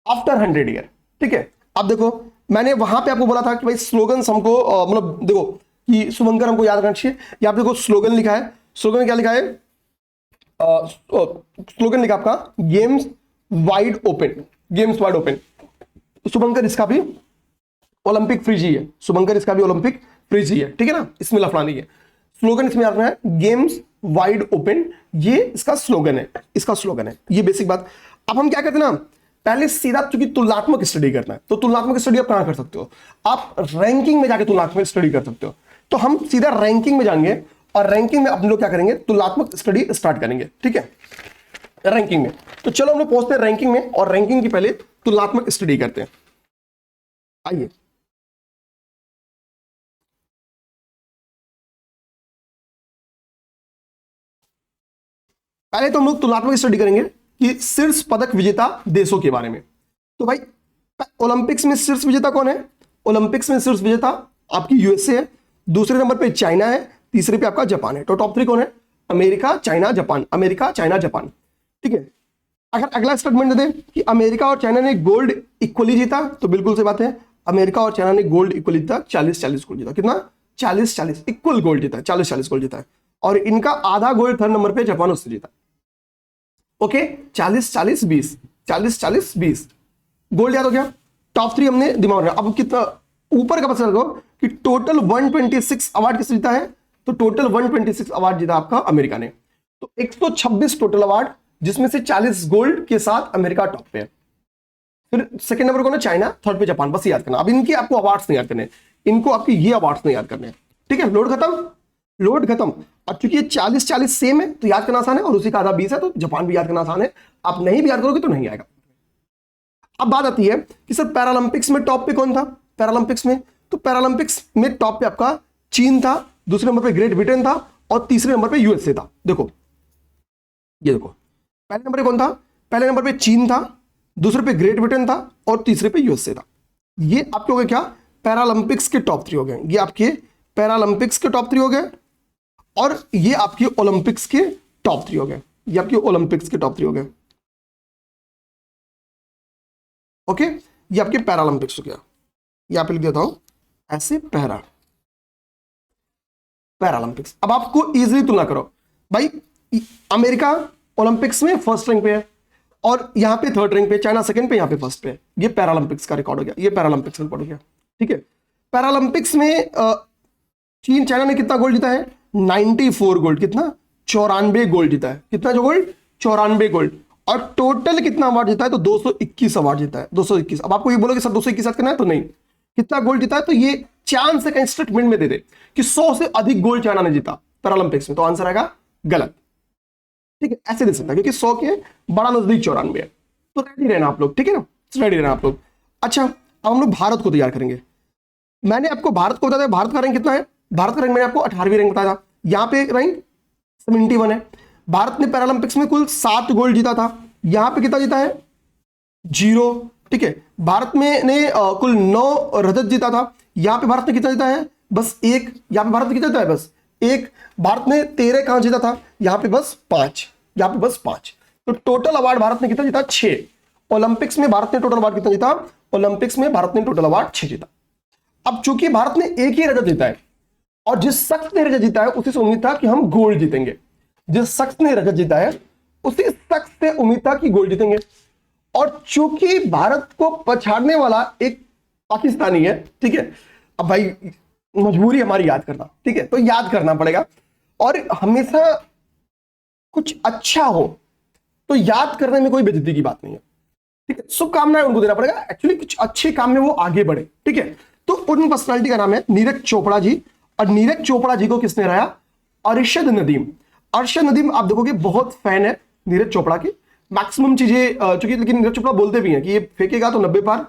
आफ्टर 100 ईयर, ठीक है। अब देखो मैंने वहां पे आपको बोला था कि भाई स्लोगन्स हमको मतलब देखो कि शुभंकर हमको याद रखना चाहिए। यहाँ पे देखो स्लोगन लिखा है, स्लोगन क्या लिखा है, स्लोगन लिखा आपका games wide open, games wide open. शुभंकर इसका भी ओलंपिक फ्रिज ही है, शुभंकर इसका भी ओलंपिक फ्रिज ही है, ठीक है ना, इसमें लफड़ा नहीं है। स्लोगन इसमें याद रखना है गेम्स वाइड ओपन, ये इसका स्लोगन है, इसका स्लोगन है, ये बेसिक बात। अब हम क्या कहते हैं ना, पहले सीधा चूंकि तुलनात्मक स्टडी करना है, तो तुलनात्मक स्टडी आप कहां कर सकते हो, आप रैंकिंग में जाके तुलनात्मक स्टडी कर सकते हो। तो हम सीधा रैंकिंग में जाएंगे और रैंकिंग में हम लोग क्या करेंगे, तुलनात्मक स्टडी स्टार्ट करेंगे, ठीक है, रैंकिंग में। तो चलो हम लोग पहुंचते हैं रैंकिंग में, और रैंकिंग की पहले तुलनात्मक स्टडी करते हैं। आइए, पहले तो हम लोग तुलनात्मक स्टडी करेंगे कि शीर्ष पदक विजेता देशों के बारे में। तो भाई ओलंपिक्स में शीर्ष विजेता कौन है, ओलंपिक्स में शीर्ष विजेता आपकी यूएसए है, दूसरे नंबर पे चाइना है, तीसरे पे आपका जापान है। तो टॉप 3 कौन है, America, China, Japan, America, China, Japan, ठीक है। अगर अगला स्टेटमेंट दे दे कि अमेरिका और चाइना ने गोल्ड इक्वली जीता, तो बिल्कुल सही बात है, अमेरिका और चाइना ने गोल्ड इक्वली जीता, 40-40 गोल्ड जीता। कितना, 40-40 इक्वल गोल्ड जीता है, 40-40 गोल्ड जीता है। और इनका आधा गोल्ड थर्ड नंबर पे जापान उससे जीता। ओके, 40-40-20, 40-40-20 गोल्ड याद हो गया। टॉप 3 हमने दिमाग में। अब कितना ऊपर का पता लगाओ कि टोटल 126 अवार्ड किसने जीता है, तो टोटल 126 अवार्ड जीता आपका अमेरिका ने। तो 126 टोटल अवार्ड, जिसमें से 40 गोल्ड के साथ अमेरिका टॉप पे है। फिर सेकंड नंबर कौन है? चाइना, थर्ड पे जापान। बस याद करना। अब इनकी आपको अवार्ड्स नहीं याद करने, इनको आपके ये अवार्ड्स नहीं याद करने। ठीक है, लोड खत्म, लोड खत्म। अब चूंकि ये 40-40 सेम है तो याद करना आसान है, और उसी का आधा 20 है तो जापान भी याद करना आसान है। आप नहीं भी याद करोगे तो नहीं आएगा। अब बात आती है कि सर पैरालंपिक्स में टॉप पे कौन था? पैरालंपिक्स में, तो पैरालंपिक्स में टॉप पे आपका चीन था, दूसरे नंबर पे ग्रेट ब्रिटेन था, और तीसरे नंबर पे यूएसए था। देखो ये देखो, पहले नंबर पे कौन था? पहले नंबर पे चीन था, दूसरे पे ग्रेट ब्रिटेन था, और तीसरे पे यूएसए था। ये आपके हो गए क्या? पैरालंपिक्स के टॉप 3 हो गए। ये आपके पैरालंपिक्स के टॉप 3 हो गए, और ये आपके ओलंपिक्स के टॉप 3 हो गए। ये आपके ओलंपिक्स के टॉप 3 हो गए। ओके, ये आपके पैरालंपिक्स हो गया। यहां पे लिख देता हूं ऐसे, पैरालंपिक्स। अब आपको इजीली तुलना करो भाई, अमेरिका ओलंपिक्स में फर्स्ट रैंक पे है, और यहां पे थर्ड रैंक पे, चाइना सेकंड पे, यहां पे फर्स्ट पे है। ये पैरालंपिक्स का रिकॉर्ड हो गया, ये पैरालंपिक्स का रिकॉर्ड हो गया। ठीक है, पैरालंपिक्स में चीन, चाइना ने कितना गोल्ड जीता है? 94 गोल्ड। कितना? 94 गोल्ड जीता है। कितना जो गोल्ड? 94 गोल्ड। और टोटल कितना अवार्ड जीता है? तो 221 अवार्ड जीता है, 221। अब आपको ये बोलोगे सर 221 करना है, तो नहीं। कितना गोल्ड जीता है? तो ये चांस से कहीं स्टेटमेंट में दे दे कि 100 से अधिक गोल्ड चाइना ने जीता पैरालंपिक्स में, तो आंसर आएगा गलत। ठीक है, ऐसे दे सकता है, क्योंकि 100 के बड़ा नजदीक 94 है। तो रेडी रहना आप लोग, ठीक है ना, रेडी रहना आप लोग। अच्छा, अब हम लोग भारत को तैयार करेंगे। मैंने आपको भारत को बताया, भारत का रैंक कितना है? भारत का रैंक मैंने आपको 18वीं रैंक बताया था। यहां पे रैंक 71 है। भारत ने पैरालंपिक्स में कुल 7 गोल्ड जीता था, यहां पे कितना जीता है? 0। ठीक है, भारत में ने कुल 9 रजत जीता था, यहां पे भारत ने कितना जीता है? बस 1। यहां पे भारत ने कितना जीता है? बस 1। भारत ने 13 कहां जीता था? यहां पे बस 5, यहां पे बस 5। तो टोटल अवार्ड भारत ने कितना जीता? 6। ओलंपिक्स में भारत ने टोटल अवार्ड कितना जीता? ओलंपिक्स में भारत ने टोटल अवार्ड 6 जीता। अब चूंकि भारत ने एक ही रजत जीता है, और जिस शख्स ने रजत जीता है उसी से उम्मीद था कि हम गोल्ड जीतेंगे। जिस शख्स ने रजत जीता है उसी शख्स से उम्मीद था कि गोल्ड जीतेंगे। और चूंकि भारत को पछाड़ने वाला एक पाकिस्तानी है, ठीक है, अब भाई मजबूरी हमारी याद करना, ठीक है, तो याद करना पड़ेगा। और हमेशा कुछ अच्छा हो तो याद करने में कोई बेइज्जती की बात नहीं है, ठीक है। शुभकामनाएं उनको देना पड़ेगा, एक्चुअली कुछ अच्छे काम में वो आगे बढ़े, ठीक है। तो उन पर्सनालिटी का नाम है नीरज चोपड़ा जी। और नीरज चोपड़ा जी को किसने हराया? अरशद नदीम। अरशद नदीम आप देखोगे बहुत फैन है नीरज चोपड़ा की, मैक्सिमम चीजें चूंकि, लेकिन नीरज चोपड़ा बोलते भी हैं कि ये फेंकेगा तो 90 पार,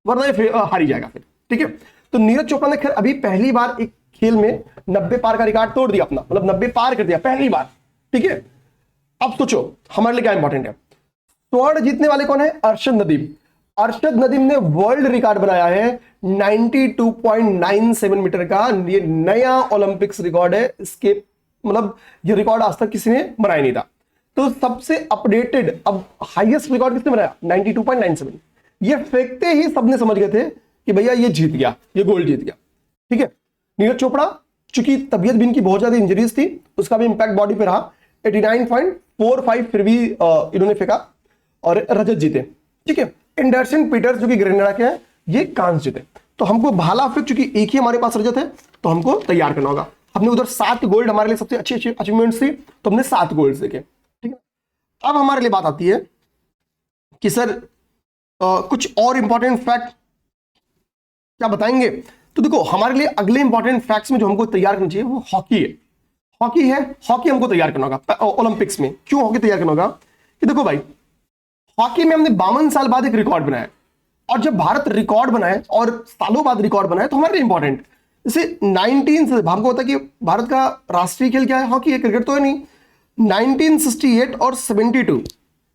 वरना ये हारी जाएगा फिर, ठीक है। तो नीरज चोपड़ा ने खैर अभी पहली बार एक खेल में 90 पार का रिकॉर्ड तोड़ दिया अपना, मतलब 90 पार कर दिया पहली बार, ठीक है। अब सोचो हमारे लिए क्या इंपॉर्टेंट है, स्वर्ण जीतने वाले कौन है? अरशद नदीम। अरशद नदीम ने वर्ल्ड रिकॉर्ड बनाया है 92.97 मीटर का। ये नया ओलंपिक्स रिकॉर्ड है, इसके मतलब ये रिकॉर्ड आज तक किसी ने बनाया नहीं था। तो सबसे अपडेटेड, अब हाईएस्ट रिकॉर्ड किसने बनाया? 92.97। ये फेंकते ही सबने समझ गए थे कि भैया ये जीत गया, ये गोल्ड जीत गया, ठीक है। नीरज चोपड़ा चूंकि तबियत भी इनकी बहुत ज्यादा इंजरीज थी, उसका भी इंपैक्ट बॉडी पे रहा। 89.45 फिर भी इन्होंने फेंका और रजत जीते, ठीक है। एंडरसन पीटर्स जो कि ग्रेनेडा के हैं, ये कांस्य जीते। तो हमको भाला फेंक, चूंकि एक ही हमारे पास रजत है, तो हमको तैयार करना होगा। हमने उधर 7 गोल्ड हमारे लिए सबसे अच्छी अचीवमेंट्स थी, तो हमने 7 गोल्ड देखे, ठीक है। अब हमारे लिए बात आती है कि सर कुछ और इंपॉर्टेंट फैक्ट क्या बताएंगे? तो देखो हमारे लिए अगले इंपॉर्टेंट फैक्ट्स में जो हमको तैयार करना चाहिए वो हॉकी है। हॉकी है, हॉकी हमको तैयार करना होगा ओलंपिक्स में। क्यों हॉकी तैयार करना होगा? कि देखो भाई, हॉकी में हमने 52 साल बाद एक रिकॉर्ड बनाया, और जब भारत रिकॉर्ड बनाए और सालों बाद रिकॉर्ड बनाए तो हमारे लिए इंपॉर्टेंट, जैसे 19 से हमको पता कि भारत का राष्ट्रीय खेल क्या है? हॉकी है, क्रिकेट तो है नहीं। 1968 और 72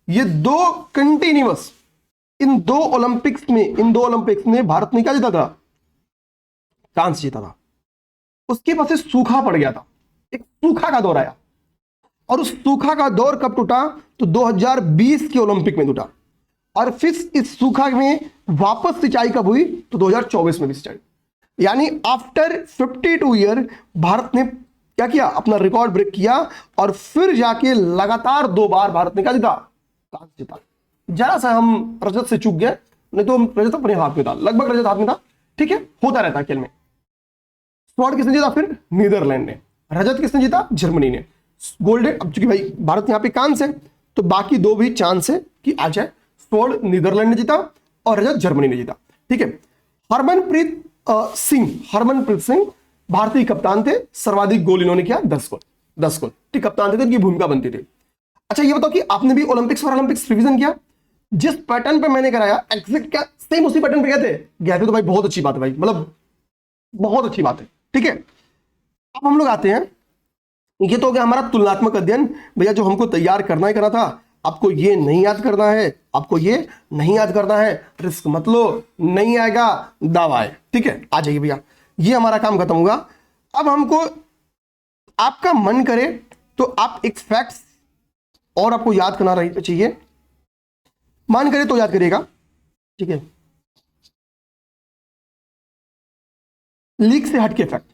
ये 2 कंटिन्यूअस, इन दो ओलंपिक्स में भारत ने क्या जीता था? कांस्य जीता था। उसके पास सूखा पड़ गया था, एक सूखा का दौर आया, और उस सूखा का दौर कब टूटा? तो 2020 के ओलंपिक में टूटा। और फिर इस सूखा में वापस सिंचाई कब हुई? तो 2024 में भी सिंचाई। यानी आफ्टर 52 ईयर भारत ने क्या किया? अपना रिकॉर्ड ब्रेक किया, और फिर जाके लगातार 2 बार भारत ने क्या जीता? कांस्य जीता। जरा सा हम रजत से चूक गए, नहीं तो रजत अपने हाथ में था, लगभग रजत हाथ में था, ठीक है, होता रहता है खेल में। स्वर्ण किसने जीता? फिर नीदरलैंड ने। रजत किसने जीता? जर्मनी ने। गोल्ड है। अब चूंकि भाई भारत यहाँ पे कांस्य है तो बाकी दो भी चांस है कि आ जाए। स्वर्ण नीदरलैंड ने जीता और रजत जर्मनी ने जीता। ठीक है, हरमनप्रीत सिंह भारतीय कप्तान थे, सर्वाधिक गोल इन्होंने किया 10 गोल। 10 गोल, ठीक, कप्तान थे तो इनकी भूमिका बनती थी। अच्छा ये बताओ कि आपने भी ओलंपिक्स और ओलंपिक्स रिवीजन किया? जिस पैटर्न पे मैंने कराया एग्जैक्ट क्या सेम उसी पैटर्न पे गए थे तो भाई बहुत अच्छी बात है भाई, मतलब बहुत अच्छी बात है। ठीक है, अब हम लोग आते हैं, ये तो हो गया हमारा तुलनात्मक अध्ययन। भैया जो हमको तैयार करना ही करना था, आपको ये नहीं याद करना है, आपको ये नहीं याद करना है, रिस्क मत लो, नहीं आएगा दावा है। ठीक है, आ जाइए भैया, ये हमारा काम खत्म होगा। अब हमको आपका मन करे तो आप एक फैक्ट्स और आपको याद करना चाहिए, मन करे तो याद करिएगा। ठीक है, लीग से हटके फैक्ट,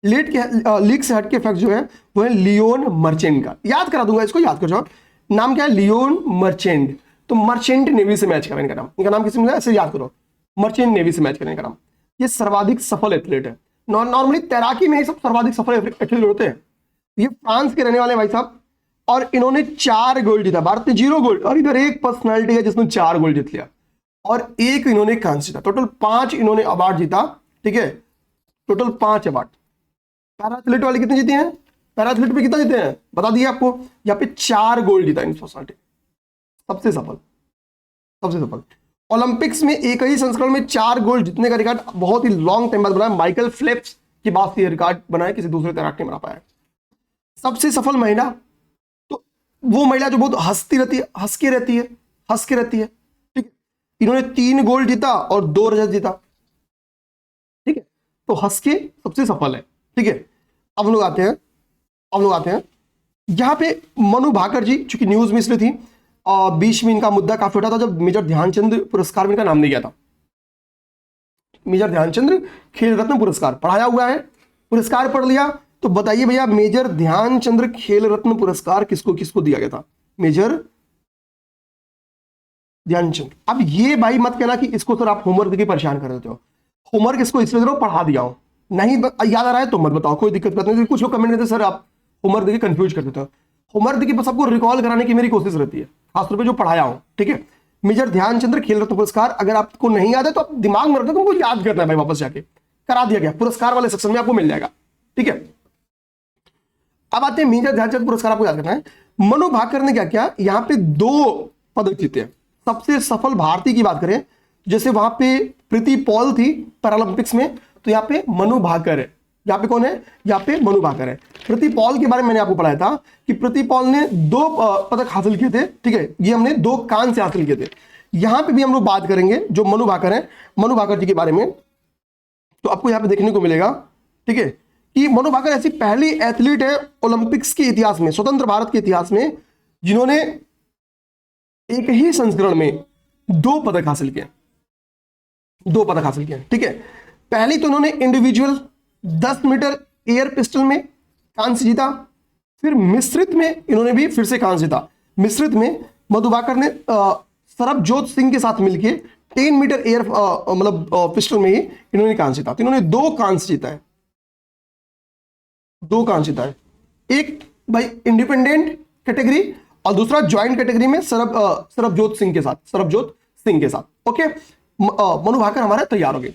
लीग से हटके फैक्ट जो है वो है लियोन मर्चेंट का। याद करा दूंगा, इसको याद कर जाओ। नाम क्या है? Leon Merchant. तो मर्चेंट नेवी से मैच करें इनका नाम, इनका नाम किसी मिला ऐसे याद करो, मर्चेंट नेवी से मैच करें इनका नाम। ये सर्वाधिक सफल एथलीट है। नॉर्मली तैराकी में ही सब सर्वाधिक सफल एथलीट होते हैं। ये फ्रांस के रहने वाले भाई साहब, और इन्होंने 4 गोल्ड जीता, भारत ने 0 गोल्ड, और इधर एक पर्सनैलिटी है जिसने 4 गोल्ड जीत लिया और एक इन्होंने कांस्य जीता। टोटल 5 इन्होंने अवार्ड जीता। ठीक है, टोटल 5 अवार्ड। पैरा एथलीट वाले कितने जीते हैं? पैरा एथलीट पे कितना जीते हैं बता दिए आपको, यहाँ पे 4 गोल्ड जीता इन पर्सनैलिटी, सबसे सफल, सबसे सफल। ओलंपिक्स में एक ही संस्करण में 4 गोल्ड जीतने का रिकॉर्ड बहुत ही लॉन्ग टाइम बाद बनाया, माइकल फेल्प्स के बाद ये रिकॉर्ड बनाया, किसी दूसरे तैराक ने बना पाया। सबसे सफल महिला, तो वो महिला जो बहुत हंसती रहती है, हंस के रहती है, हंस के रहती है। ठीक है, इन्होंने 3 गोल्ड जीता और 2 रजत जीता। ठीक है, तो हंस के सबसे सफल है। ठीक है, अब लोग आते हैं, यहां पे मनु भाकर जी, चूंकि न्यूज में इसलिए थी और बीच में इनका मुद्दा काफी उठा था जब मेजर ध्यानचंद पुरस्कार में इनका नाम नहीं गया था। मेजर ध्यानचंद खेल रत्न पुरस्कार पढ़ाया हुआ है, पुरस्कार पढ़ लिया, तो बताइए भैया मेजर ध्यानचंद्र खेल रत्न पुरस्कार किसको किसको दिया गया था? मेजर ध्यानचंद। अब ये भाई मत कहना कि इसको सर आप होमवर्क देके परेशान कर देते हो, होमवर्क इसको इसलिए दे रहा हूं पढ़ा दिया हूं, नहीं याद आ रहा है तो मत बताओ, कोई दिक्कत नहीं। कुछ लोग कमेंट देते सर आप होमवर्क देके कंफ्यूज कर देते हो, होमवर्क देके बस आपको रिकॉल कराने की मेरी कोशिश रहती है, खासतौर पर जो पढ़ाया हूं। ठीक है, मेजर ध्यानचंद्र खेल रत्न पुरस्कार, अगर आपको नहीं याद है तो आप दिमाग में रखो, तुमको याद करना है भाई, वापस जाके करा दिया गया, पुरस्कार वाले सेक्शन में आपको मिल जाएगा। ठीक है, अब आते हैं मेजर ध्यानचंद पुरस्कार, आपको याद करना है। मनु भाकर ने क्या किया, यहां पे 2 पदक जीते हैं। सबसे सफल भारतीय की बात करें, जैसे वहां पे प्रीति पॉल थी पैरालंपिक्स में, तो यहाँ पे मनु भाकर है। यहाँ पे कौन है? यहाँ पे मनु भाकर है। प्रीति पॉल के बारे में मैंने आपको पढ़ाया था कि प्रीति पॉल ने 2 पदक हासिल किए थे। ठीक है, ये हमने 2 कांस्य हासिल किए थे। यहां पे भी हम लोग बात करेंगे जो मनु भाकर है, मनु भाकर जी के बारे में, तो आपको यहाँ पे देखने को मिलेगा। ठीक है, कि मनु भाकर ऐसी पहली एथलीट है ओलंपिक्स के इतिहास में, स्वतंत्र भारत के इतिहास में, जिन्होंने एक ही संस्करण में 2 पदक हासिल किए, 2 पदक हासिल किए। ठीक है, पहली तो इन्होंने इंडिविजुअल 10 मीटर एयर पिस्टल में कांस्य जीता, फिर मिश्रित में इन्होंने भी फिर से कांस्य जीता। मिश्रित में मनु भाकर ने सरबजोत सिंह के साथ मिलकर 10 मीटर एयर मतलब पिस्टल में ही इन्होंने कांस्य जीता। तो इन्होंने 2 कांस्य जीता है, 2 कांस्य जीता है। एक भाई इंडिपेंडेंट कैटेगरी और दूसरा ज्वाइंट कैटेगरी में सरबजोत सिंह के साथ। ओके, मनु भाकर हमारे तैयार हो गए।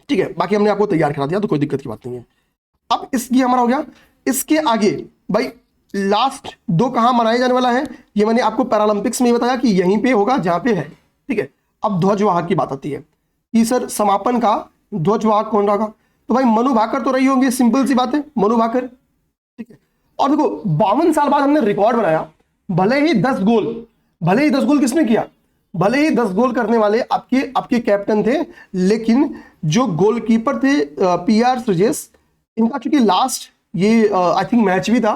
ठीक है, बाकी हमने आपको तैयार करा दिया तो कोई दिक्कत की बात नहीं है। अब इसकी हमारा हो गया। इसके आगे भाई लास्ट 2 कहां मनाया जाने वाला है, ये मैंने आपको पैरालंपिक्स में बताया कि यहीं पे होगा जहां पे है। ठीक है, अब ध्वजवाहक की बात आती है कि सर समापन का ध्वजवाहक कौन रहा? तो भाई मनु भाकर तो रही होंगी, सिंपल सी बात है, मनु भाकर। ठीक है, और देखो 52 साल बाद हमने रिकॉर्ड बनाया, भले ही 10 गोल किसने किया, भले ही 10 गोल करने वाले आपके कैप्टन थे, लेकिन जो गोलकीपर थे PR श्रीजेश, इनका चूंकि लास्ट ये आई थिंक मैच भी था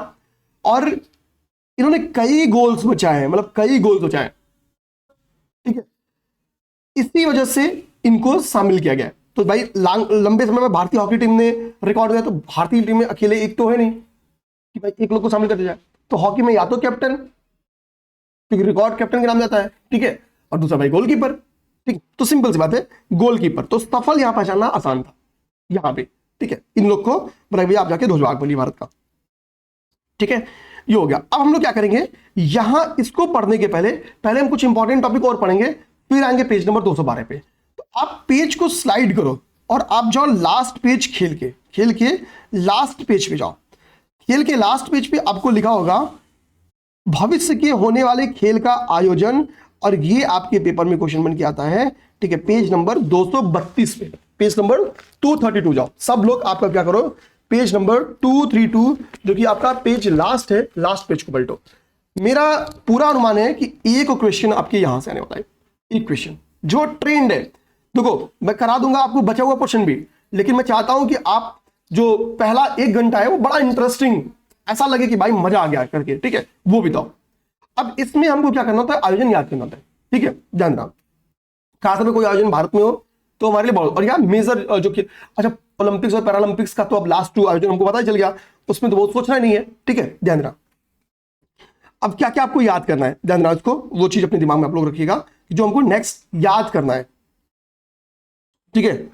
और इन्होंने कई गोल्स बचाए, मतलब कई गोल्स बचाए। ठीक है, इसी वजह से इनको शामिल किया गया। तो भाई लंबे समय में भारतीय हॉकी टीम ने रिकॉर्ड किया, तो भारतीय टीम में अकेले एक तो है नहीं कि भाई एक लोग को शामिल कर दिया जाए। तो हॉकी में या तो कैप्टन, क्योंकि रिकॉर्ड कैप्टन के नाम जाता है, ठीक है, और दूसरा भाई गोलकीपर। ठीक, तो सिंपल सी बात है, गोलकीपर। तो सफल यहां पहचानना आसान था यहां पे। ठीक है, इन लोग को भैया आप जाके ध्वजवाहक बोलिए भारत का। ठीक है, ये हो गया। अब हम लोग क्या करेंगे, यहां इसको पढ़ने के पहले पहले हम कुछ इंपॉर्टेंट टॉपिक और पढ़ेंगे, फिर आएंगे पेज नंबर 212 पे। तो आप पेज को स्लाइड करो और आप जाओ लास्ट पेज, खेल के लास्ट पेज पे जाओ। खेल के लास्ट पेज पे आपको लिखा होगा भविष्य के होने वाले खेल का आयोजन, और ये आपके पेपर में क्वेश्चन बन के आता है। ठीक है, पेज नंबर 232 पे, पेज नंबर 232 जाओ सब लोग। आपका क्या करो, पेज नंबर 232 जो कि आपका पेज लास्ट है, लास्ट पेज को पलटो। मेरा पूरा अनुमान है कि एक क्वेश्चन आपके यहां से आने वाला है, एक क्वेश्चन जो ट्रेंड है। देखो मैं करा दूंगा आपको बचा हुआ पोर्शन भी, लेकिन मैं चाहता हूं कि आप जो पहला 1 घंटा है वो बड़ा इंटरेस्टिंग, ऐसा लगे कि भाई मजा आ गया करके। ठीक है, वो भी दो। अब इसमें हमको क्या करना होता है, आयोजन याद करना होता है। ठीक है, ध्यान रखना, खासतौर पर कोई आयोजन भारत में हो तो हमारे लिए बहुत, और यार मेजर जो कि अच्छा ओलंपिक्स और पैरालंपिक्स का तो अब लास्ट 2 आयोजन हमको पता चल गया, उसमें तो बहुत सोचना नहीं है। ठीक है, ध्यान रखना। अब क्या क्या आपको याद करना है, ध्यान रखना उसको, वो चीज अपने दिमाग में आप लोग रखिएगा जो हमको नेक्स्ट याद करना है। ठीक है,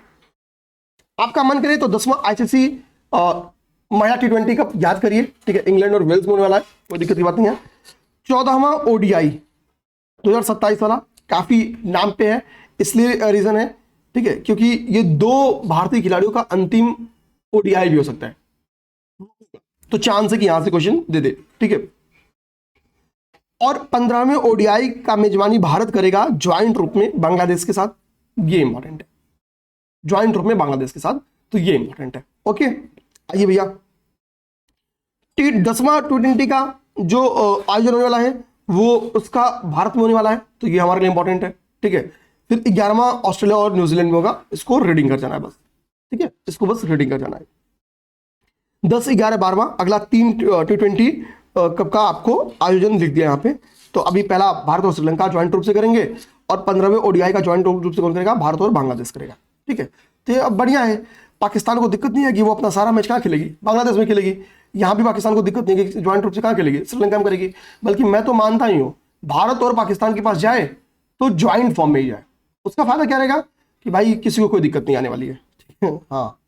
आपका मन करे तो 10वां आईसीसी महिला T20 कप याद करिए। ठीक है, इंग्लैंड और वेल्स में होने वाला है, कोई दिक्कत की बात नहीं है। 14वां ODI 2027 वाला काफी नाम पे है, इसलिए रीजन है। ठीक है, क्योंकि ये 2 भारतीय खिलाड़ियों का अंतिम ODI भी हो सकता है, तो चांस है कि यहां से क्वेश्चन दे दे। ठीक है, और 15वें ODI का मेजबानी भारत करेगा ज्वाइंट रूप में बांग्लादेश के साथ, ये इंपॉर्टेंट है, ज्वाइंट रूप में बांग्लादेश के साथ, तो ये इंपॉर्टेंट है। ओके, आइए भैया, 10वां T20 का जो आयोजन होने वाला है वो उसका भारत में होने वाला है, तो ये हमारे लिए इंपॉर्टेंट है। ठीक है, फिर 11वां ऑस्ट्रेलिया और न्यूजीलैंड में होगा, इसको रीडिंग कर जाना है बस। ठीक है, इसको बस रीडिंग कर जाना है। 10, 11, 12वां अगला 3 T20 कप का आपको आयोजन लिख दिया यहाँ पे। तो अभी पहला भारत और श्रीलंका ज्वाइंट रूप से करेंगे, और 15वें ODI का ज्वाइंट रूप से कौन करेगा, भारत और बांग्लादेश करेगा। ठीक है, तो ये अब बढ़िया है, पाकिस्तान को दिक्कत नहीं है कि वो अपना सारा मैच कहाँ खेलेगी, बांग्लादेश में खेलेगी। यहाँ भी पाकिस्तान को दिक्कत नहीं है कि ज्वाइंट रूप से कहाँ खेलेगी, श्रीलंका में करेगी। बल्कि मैं तो मानता ही हूँ भारत और पाकिस्तान के पास जाए तो ज्वाइंट फॉर्म में ही जाए, उसका फायदा क्या रहेगा कि भाई किसी को कोई दिक्कत नहीं आने वाली है। हाँ,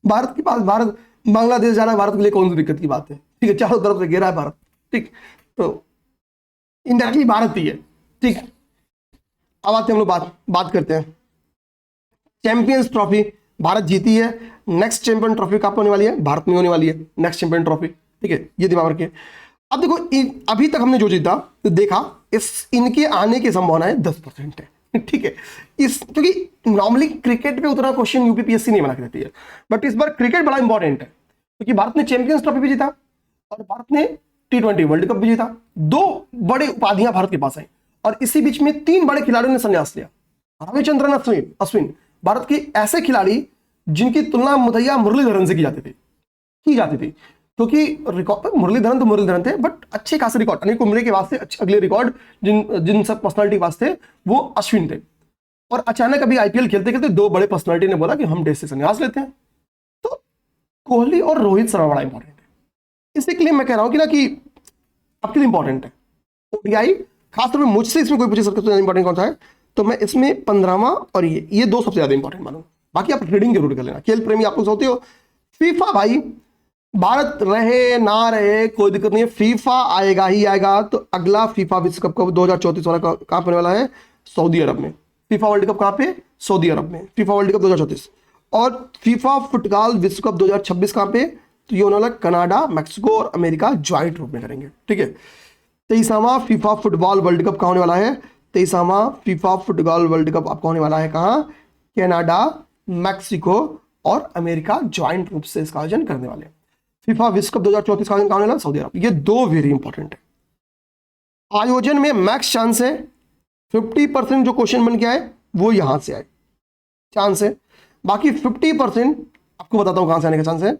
भारत के पास, भारत बांग्लादेश जाना भारत के लिए कौन सी दिक्कत की बात है। ठीक है, चारों तरफ से घेरा है भारत। ठीक, तो इनडायरेक्टली भारत ही है। ठीक, अब आते हैं हम लोग बात करते हैं चैंपियंस ट्रॉफी। भारत जीती है, नेक्स्ट चैंपियन ट्रॉफी कब होने वाली है, भारत में होने वाली है नेक्स्ट चैंपियन ट्रॉफी। ठीक है, ये दिमाग रखिए। अब देखो अभी तक हमने जो जीता तो देखा, इनके आने की संभावना 10% है। ठीक है, क्योंकि नॉर्मली क्रिकेट पे उतना क्वेश्चन यूपीपीएससी नहीं बना के देती है, बट इस बार क्रिकेट बड़ा इंपॉर्टेंट है क्योंकि भारत ने चैंपियंस ट्रॉफी भी जीता और भारत ने T20 वर्ल्ड कप भी जीता। 2 बड़े उपाधियां भारत के पास आई, और इसी बीच में 3 बड़े खिलाड़ियों ने संन्यास लिया। रविचंद्रन अश्विन भारत के ऐसे खिलाड़ी जिनकी तुलना मुथैया मुरलीधरन से की जाती थी, क्योंकि रिकॉर्ड मुरलीधरन तो मुरलीधरन थे, बट अच्छे खासे रिकॉर्ड अनिल कुंबले के वास्ते अगले रिकॉर्ड जिन सब पर्सनालिटी के वास्ते वो अश्विन थे। और अचानक अभी आईपीएल खेलते खेलते 2 बड़े पर्सनालिटी ने बोला कि हम टेस्ट से संन्यास लेते हैं। तो कोहली और रोहित शर्मा बड़ा इंपॉर्टेंट है, इसी के लिए मैं कह रहा हूं कि ना कि आपके लिए इंपॉर्टेंट है ODI। खासतौर पर मुझसे इसमें कोई पूछे सबसे इंपॉर्टेंट कौन सा है, तो मैं इसमें 15वां और ये 2 सबसे ज्यादा इंपॉर्टेंट मानूंगा। बाकी आप रीडिंग जरूर कर लेना, खेल प्रेमी आप लोग होते हो। फीफा भाई, भारत रहे ना रहे कोई दिक्कत नहीं है, फीफा आएगा ही आएगा। तो अगला फीफा विश्व कप 2034 वाला कहां होने वाला है, सऊदी अरब में। फीफा वर्ल्ड कप कहां पे, सऊदी अरब में, फीफा वर्ल्ड कप 2034। और फीफा फुटबॉल विश्व कप 2026 कहां पे, तो ये होने वाला कनाडा, मैक्सिको और अमेरिका ज्वाइंट रूप में करेंगे। ठीक है, 23वां फीफा फुटबॉल वर्ल्ड कप कहां होने वाला है, 23वां फीफा फुटबॉल वर्ल्ड कप आपका होने वाला है कहां, कनाडा, मैक्सिको और अमेरिका ज्वाइंट रूप से इसका आयोजन करने वाले हैं। फीफा विश्व कप 2034 का आयोजन कहां होने वाला है, सऊदी अरब। ये 2 वेरी इंपॉर्टेंट है। आयोजन में मैक्स चांस है 50% जो क्वेश्चन बन के आए वो यहां से आए, चांस है। बाकी 50% आपको बताता हूं कहां से आने का चांस है।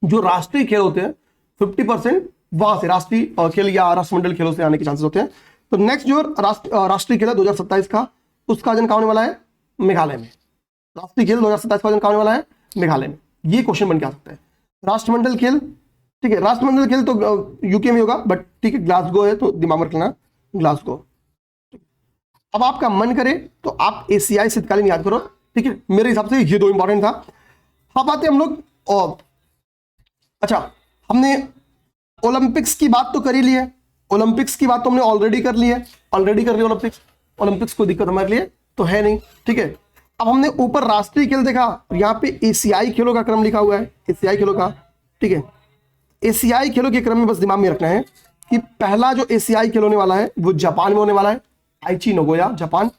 जो राष्ट्रीय खेल होते हैं 50% वहां से, राष्ट्रीय खेल या राष्ट्रमंडल खेलों से आने के चांसेस होते हैं। तो नेक्स्ट जो राष्ट्रीय खेल है 2027 का, उसका आयोजन कहां होने वाला है, मेघालय में। राष्ट्रीय खेल 2027 का आयोजन कहां होने वाला है, मेघालय में। ये क्वेश्चन बन के आ सकता है। राष्ट्रमंडल खेल, ठीक है, राष्ट्रमंडल खेल तो यूके में होगा, बट ठीक है ग्लासगो है तो दिमाग में रखना, ग्लासगो। अब आपका मन करे तो आप एशियाई शीतकालीन याद करो। ठीक है, मेरे हिसाब से ये 2 इंपॉर्टेंट था। अब आते हम लोग अच्छा, हमने ओलंपिक्स की बात तो कर ही ली है, ओलंपिक्स की बात तो हमने ऑलरेडी कर ली है, ऑलरेडी कर ली ओलंपिक्स। ओलंपिक्स कोई दिक्कत हमारे लिए तो है नहीं, ठीक है। अब हमने ऊपर राष्ट्रीय खेल देखा, यहाँ पे एशियाई खेलों का क्रम लिखा हुआ है, एशियाई खेलों का, ठीक है। एशियाई खेलों के क्रम में बस दिमाग में रखना है कि पहला जो एशियाई खेल होने वाला है वो जापान में होने वाला है, आइची नगोया जापान।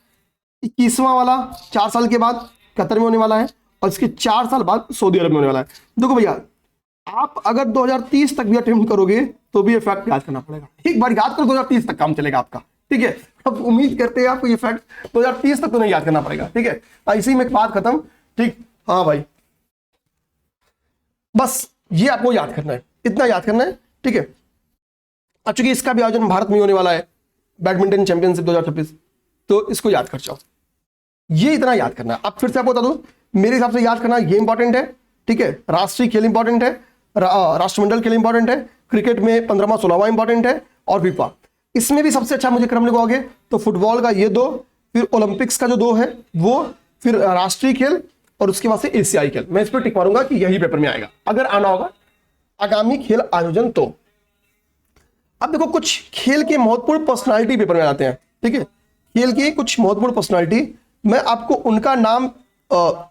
21वां वाला 4 साल के बाद कतर में होने वाला है, और इसके 4 साल बाद सऊदी अरब में होने वाला है। देखो भैया, आप अगर 2030 तक भी अटेम्प्ट करोगे तो भी ये फैक्ट याद करना पड़ेगा, एक बार याद करो 2030 तक काम चलेगा आपका, ठीक है। अब उम्मीद करते हैं आपको ये फैक्ट 2030 तक तो नहीं याद करना पड़ेगा, ठीक है। ऐसे ही में बात खत्म, ठीक। हाँ भाई, बस ये आपको याद करना है, इतना याद करना है, ठीक है। अब चूंकि इसका भी आयोजन भारत में होने वाला है, बैडमिंटन चैंपियनशिप 2026, तो इसको याद कर जाओ, ये इतना याद करना है। अब फिर से आपको बता दूं, मेरे हिसाब से याद करना ये इंपॉर्टेंट है, ठीक है। राष्ट्रीय खेल इंपॉर्टेंट है, राष्ट्रमंडल खेल इंपॉर्टेंट है, क्रिकेट में 15वां 16वां इंपॉर्टेंट है, और फीफा। इसमें भी सबसे अच्छा मुझे क्रम लिखवाओगे तो फुटबॉल का ये 2, फिर ओलंपिक्स का जो 2 है वो, फिर राष्ट्रीय खेल, और उसके बाद से एशियाई खेल। मैं इस पर टिक मारूंगा कि यही पेपर में आएगा अगर आना होगा आगामी खेल आयोजन तो। अब देखो, कुछ खेल के महत्वपूर्ण पर्सनालिटी पेपर में आते हैं, ठीक है। खेल के कुछ महत्वपूर्ण पर्सनालिटी, मैं आपको उनका नाम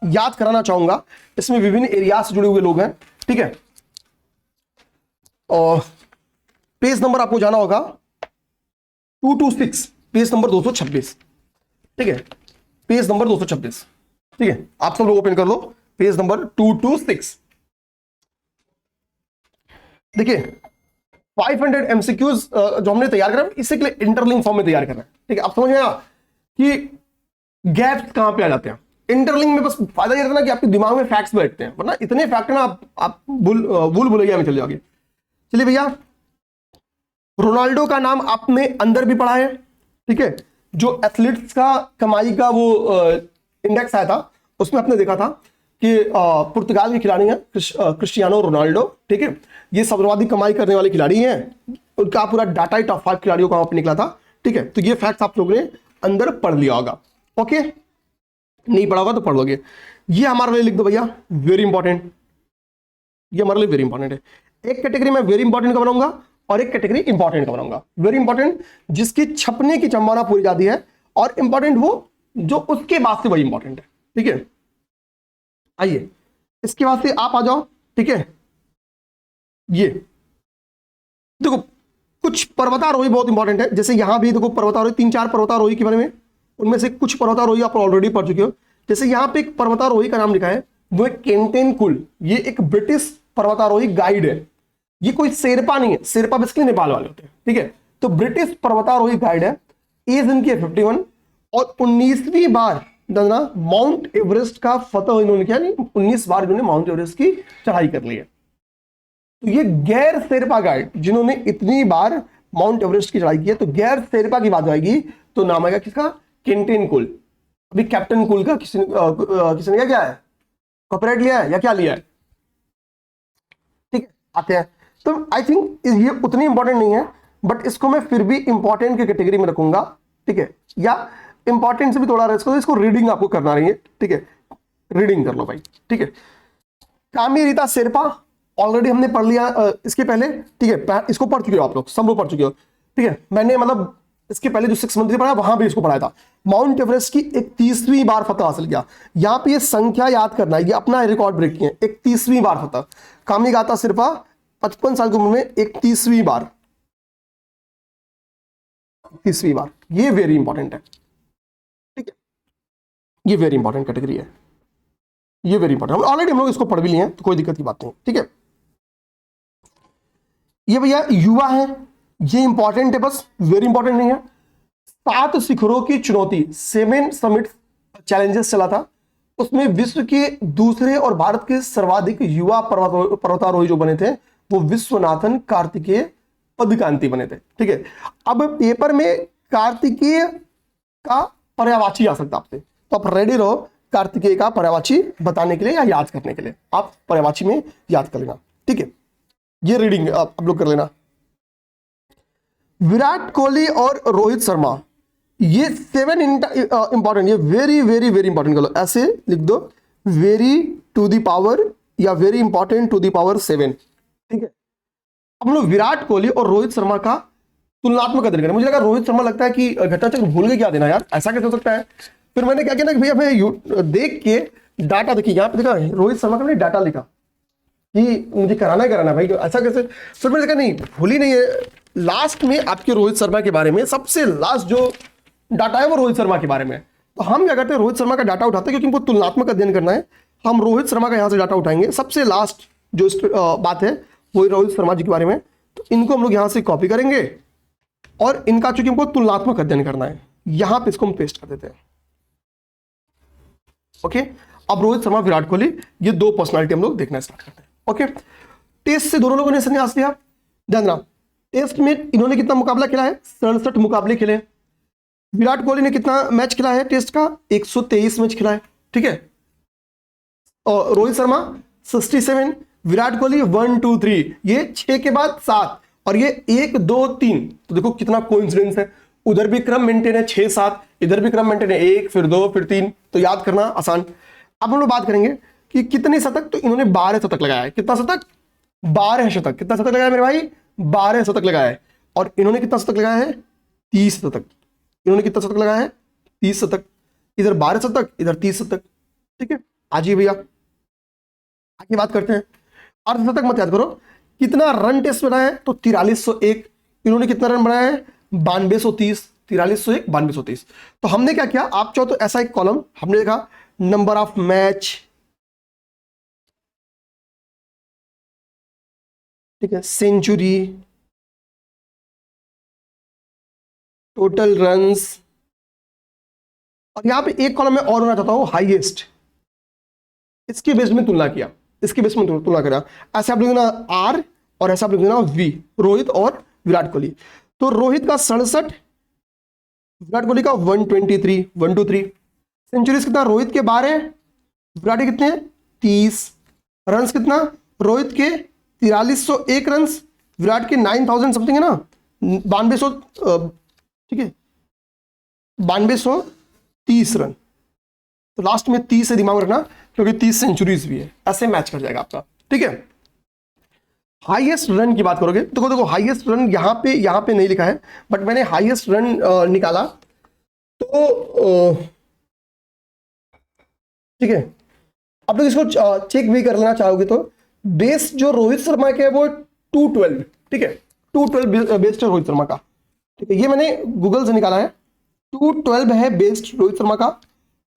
याद कराना चाहूंगा। इसमें विभिन्न एरिया से जुड़े हुए लोग हैं, ठीक है। और पेज नंबर आपको जाना होगा 226, पेज नंबर 226, ठीक है। पेज नंबर 226, ठीक है। आप सब लोग ओपन कर लो पेज नंबर 226। देखिए 500 एमसीक्यूज जो हमने तैयार करा, इसी के लिए इंटरलिंक फॉर्म में तैयार करना है, ठीक है। आप समझ में आया कि गैप्स कहां पे आ जाते हैं इंटरलिंक में। बस फायदा ये रहता है ना कि आपके दिमाग में फैक्ट्स बैठते हैं, वरना इतने फैक्ट ना आप भूल भुलैया में चले जाओगे। चलिए भैया, रोनाल्डो का नाम आपने अंदर भी पढ़ा है, ठीक है। जो एथलीट्स का कमाई का वो इंडेक्स आया था, उसमें आपने देखा था कि पुर्तगाल के खिलाड़ी हैं क्रिस्टियानो रोनाल्डो, ठीक है। ये सर्वाधिक कमाई करने वाले खिलाड़ी हैं, उनका पूरा डाटा ही टॉप 5 खिलाड़ियों का वहां पर निकला था, ठीक है। तो ये फैक्ट्स आप लोगों ने अंदर पढ़ लिया होगा, ओके। नहीं पढ़ा होगा तो पढ़ लोगे। ये हमारे लिए लिख दो भैया, वेरी इंपॉर्टेंट, ये हमारे लिए वेरी इंपॉर्टेंट है। एक कैटेगरी में वेरी इंपॉर्टेंट का बनाऊंगा और एक कैटेगरी इंपॉर्टेंट का बनाऊंगा। वेरी इंपॉर्टेंट जिसकी छपने की संभावना पूरी जाती है, और इंपॉर्टेंट वो जो उसके बाद से वही इंपॉर्टेंट है, ठीक है। आइए इसके बाद से आप आ जाओ, ठीक है। ये देखो, कुछ पर्वतारोही बहुत इंपॉर्टेंट है, जैसे यहां भी देखो पर्वतारोही 3-4 पर्वतारोही के बारे में, उनमें से कुछ पर्वतारोही आप ऑलरेडी पढ़ चुके हो। जैसे यहां पे एक पर्वतारोही का नाम लिखा है, वो है केंटेन कुल। ये एक ब्रिटिश पर्वतारोही गाइड है, ये कोई शेरपा नहीं है, शेरपा बेसिकली नेपाल वाले होते हैं, ठीक है। तो ब्रिटिश पर्वतारोही गाइड है, एज इनकी 51, और 19वीं बार माउंट एवरेस्ट का फतह इन्होंने किया, नहीं 19 बार इन्होंने माउंट एवरेस्ट की चढ़ाई कर ली है। तो ये गैर शेरपा गाइड जिन्होंने इतनी बार माउंट एवरेस्ट की चढ़ाई की है, तो गैर शेरपा की बात आएगी तो नाम आएगा किसका, केंटेन कुल। अभी कैप्टन कुल का किसी ने क्या है, कॉपीराइट लिया है या क्या लिया है, ठीक है। आते हैं, तो आई थिंक ये उतनी इंपॉर्टेंट नहीं है, बट इसको मैं फिर भी इंपॉर्टेंट की कैटेगरी में रखूंगा, ठीक है। या इंपॉर्टेंट से भी थोड़ा इसको रीडिंग आपको करना रही है, ठीक है। रीडिंग कर लो भाई, ठीक है। कामी रीता शेरपा ऑलरेडी हमने पढ़ लिया इसके पहले, ठीक है। इसको पढ़ चुके हो आप लोग, सब लोग पढ़ चुके हो, ठीक है। मैंने मतलब इसके पहले जो 6 मंथली पढ़ा वहां भी इसको पढ़ाया था। माउंट एवरेस्ट की 31वीं बार फतह हासिल किया। यहां पे ये संख्या याद करना है, ये अपना रिकॉर्ड ब्रेक किए, 31वीं बार फतह। कामिगाता शेरपा 55 साल की उम्र में 31वीं बार, 30वीं बार। ये वेरी इंपॉर्टेंट है, ठीक है। ये वेरी इंपॉर्टेंट कैटेगरी है, ये वेरी इंपॉर्टेंट। ऑलरेडी हम लोग इसको पढ़ भी लिए हैं, तो कोई दिक्कत की बात नहीं, ठीक है। ये भैया युवा है, ये इंपॉर्टेंट है, बस वेरी इंपॉर्टेंट नहीं है। 7 शिखरों की चुनौती, 7 समिट चैलेंजेस चला था, उसमें विश्व के दूसरे और भारत के सर्वाधिक युवा पर्वतारोही जो बने थे वो विश्वनाथन कार्तिकेय पदकांति बने थे, ठीक है। अब पेपर में कार्तिकेय का पर्यायवाची आ सकता है आपसे, तो आप रेडी रहो कार्तिकेय का पर्यायवाची बताने के लिए या याद करने के लिए। आप पर्यायवाची में याद कर लेना, ठीक है। ये रीडिंग आप लोग कर लेना। विराट कोहली और रोहित शर्मा, ये 7 इंपॉर्टेंट, ये वेरी वेरी वेरी इंपॉर्टेंट कर लो, ऐसे लिख दो, वेरी टू द पावर या very important to the power 7, ठीक है। अब हम लोग विराट कोहली और रोहित शर्मा का तुलनात्मक अध्ययन करें। मुझे लगा रोहित शर्मा लगता है कि घटना चक्र भूल के क्या देना यार, ऐसा कैसे हो सकता है। फिर मैंने क्या किया ना कि भैया मैं देख के डाटा देखिए, यहाँ पे देखा रोहित शर्मा का मैंने डाटा लिखा कि मुझे कराना ही कराना भाई, ऐसा कैसे। फिर मैंने देखा नहीं, भूल ही नहीं है। लास्ट में आपके रोहित शर्मा के बारे में सबसे लास्ट जो डाटा है वो रोहित शर्मा के बारे में। तो हम क्या करते हैं, रोहित शर्मा का डाटा उठाते हैं, क्योंकि हमको तुलनात्मक अध्ययन करना है। हम रोहित शर्मा का यहाँ से डाटा उठाएंगे, सबसे लास्ट जो बात है वो रोहित शर्मा जी के बारे में। तो इनको हम लोग यहाँ से कॉपी करेंगे और इनका चूंकि हमको तुलनात्मक अध्ययन करना है, यहाँ पे इसको हम पेस्ट कर देते हैं। ओके, अब रोहित शर्मा विराट कोहली ये दो पर्सनालिटी हम लोग देखना स्टार्ट करते हैं। ओके, टेस्ट से दोनों लोगों ने संन्यास लिया। ध्यान रखना, टेस्ट में इन्होंने कितना मुकाबला खेला है, 67 मुकाबले खेले। विराट कोहली ने कितना मैच खेला है टेस्ट का, 123 मैच खेला है। ठीक है, और रोहित शर्मा 67, विराट कोहली 1 2 3, ये 6 के बाद 7 और ये 1 2 3। तो देखो कितना कोइंसिडेंस है, उधर भी क्रम मेंटेन है 6 7, इधर भी क्रम मेंटेन है 1 फिर 2 फिर 3। तो याद करना आसान। अब हम लोग बात करेंगे कि कितने शतक, तो इन्होंने 12 शतक लगाया है। कितना शतक, 12 शतक। कितना शतक लगाया मेरे भाई, 12 शतक लगाया है। और इन्होंने कितना शतक लगाया है, 30 शतक। इन्होंने कितना शतक लगाया है, 30 शतक। इधर 12 शतक, इधर 30 शतक। ठीक है, आजिए भैया आगे बात करते हैं। अर्धशतक मत याद करो, कितना रन टेस्ट बनाया है, तो 4301। इन्होंने कितना रन बनाया है, 9230। 4301 9230। तो हमने क्या किया, आप चाहो तो ऐसा एक कॉलम हमने देखा, नंबर ऑफ मैच, ठीक है, सेंचुरी, टोटल रन्स, और यहां पे एक कॉलम में और होना चाहता हूं हाईएस्ट। इसके बेस में तुलना किया, इसके बेस में तुलना करा। ऐसे आप लोग ना आर और ऐसा आप लोग ना वी, रोहित और विराट कोहली। तो रोहित का 67, विराट कोहली का 123 123। सेंचुरीज कितना, रोहित के 12, विराट के कितने 30। रन्स कितना, रोहित के 4301 रन्स, विराट के 9000 समथिंग है ना, 9200। ठीक है, 9230 रन। तो लास्ट में 30 से दिमाग रखना, क्योंकि 30 सेंचुरीज भी है, ऐसे मैच कर जाएगा आपका। ठीक है, हाईएस्ट रन की बात करोगे तो देखो हाईएस्ट रन यहां पे नहीं लिखा है, बट मैंने हाईएस्ट रन निकाला। तो ठीक है, अब लोग इसको चेक भी कर लेना चाहोगे तो बेस जो रोहित शर्मा के है वो 212। ठीक है, 212 बेस्ट है रोहित शर्मा का। ठीक है, ये मैंने गूगल से निकाला है, 212 है बेस्ट रोहित शर्मा का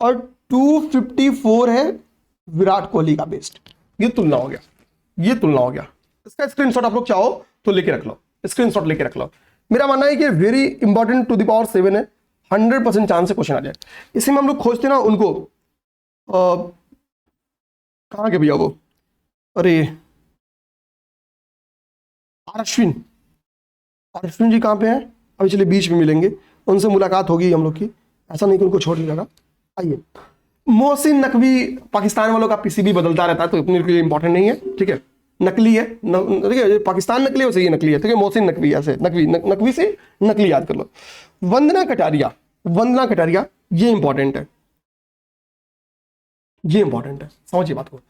और 254 है विराट कोहली का बेस्ट। ये तुलना हो गया, ये तुलना हो गया। इसका स्क्रीनशॉट आप लोग चाहो तो लेके रख लो, स्क्रीनशॉट लेके रख लो। मेरा मानना है कि very important to the power 7 है, 100% चांस से क्वेश्चन आ जाए। इसी में हम लोग खोजते ना उनको, कहाँ के भैया वो, अरे अश्विन, अश्विन जी कहाँ पे हैं, अभी चलिए बीच में मिलेंगे, उनसे मुलाकात होगी हम लोग की, ऐसा नहीं कि उनको छोड़ दिया जाएगा। आइए, मोहसिन नकवी, पाकिस्तान वालों का पीसीबी बदलता रहता है तो अपने लिए इंपॉर्टेंट नहीं है। ठीक है, नकली है, ठीक है, पाकिस्तान नकली है वैसे ये नकली है। ठीक है, मोहसिन नकवी, ऐसे नकवी से नकली याद कर लो। वंदना कटारिया, वंदना कटारिया, ये इंपॉर्टेंट है, ये इंपॉर्टेंट है, समझिए बात को।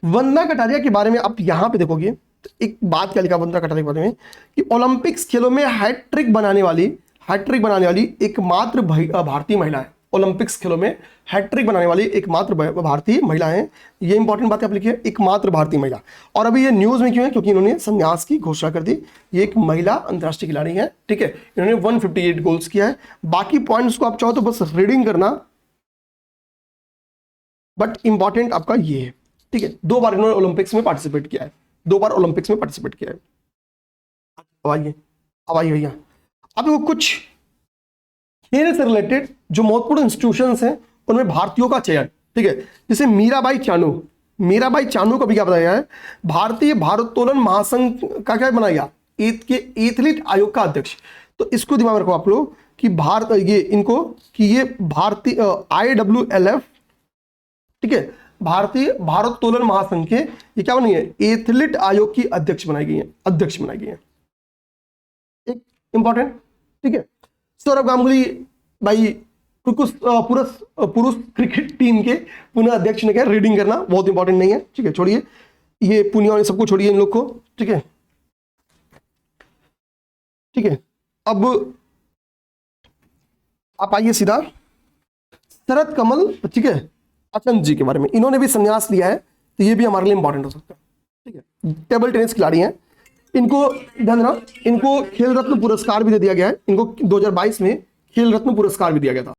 वंदना कटारिया के बारे में आप यहां पे देखोगे तो एक बात क्या लिखा वंदना कटारिया के बारे में, कि ओलंपिक्स खेलों में हैट्रिक बनाने वाली एकमात्र भारतीय महिला है। ओलंपिक्स खेलों में हैट्रिक बनाने वाली एकमात्र भारतीय महिला है। ये इंपॉर्टेंट बात आप लिखिए, एकमात्र भारतीय महिला। और अभी ये न्यूज में क्यों है, क्योंकि इन्होंने संन्यास की घोषणा कर दी। ये एक महिला अंतर्राष्ट्रीय खिलाड़ी है। ठीक है, इन्होंने 158 गोल्स किया है। बाकी पॉइंट्स को आप चाहो तो बस रीडिंग करना, बट इंपॉर्टेंट आपका ये है। ठीक है, 2 बार इन्होंने ओलंपिक्स में पार्टिसिपेट किया है, 2 बार ओलंपिक्स में पार्टिसिपेट किया है। अब आइए भैया, अब कुछ खेल से रिलेटेड जो महत्वपूर्ण इंस्टीट्यूशंस हैं उनमें भारतीयों का चयन। ठीक है, जैसे मीराबाई चानू का भी क्या बताया है, भारतीय भारोत्तोलन महासंघ का क्या बनाया, एथलीट आयोग का अध्यक्ष। तो इसको दिमाग में रखो आप लोग कि भारत ये इनको कि ये भारतीय IWLF, ठीक है, भारतीय भारोत्तोलन महासंघ के ये क्या बनी है, एथलीट आयोग की अध्यक्ष बनाई गई है। एक इंपॉर्टेंट। ठीक है, सौरभ गांगुली भाई पुरुष क्रिकेट टीम के पुनः अध्यक्ष ने क्या, रीडिंग करना बहुत इंपॉर्टेंट नहीं है। ठीक है, छोड़िए ये पुनिया सबको, छोड़िए इन लोग को। ठीक है, ठीक है, अब आप आइए सीधा शरद कमल, ठीक है, अचंत जी के बारे में। इन्होंने भी संन्यास लिया है, तो ये भी हमारे लिए इंपॉर्टेंट हो सकता है। ठीक है, टेबल टेनिस खिलाड़ी हैं, इनको ध्यान देना, इनको खेल रत्न पुरस्कार भी दे दिया गया है। इनको 2022 में खेल रत्न पुरस्कार भी दिया गया था।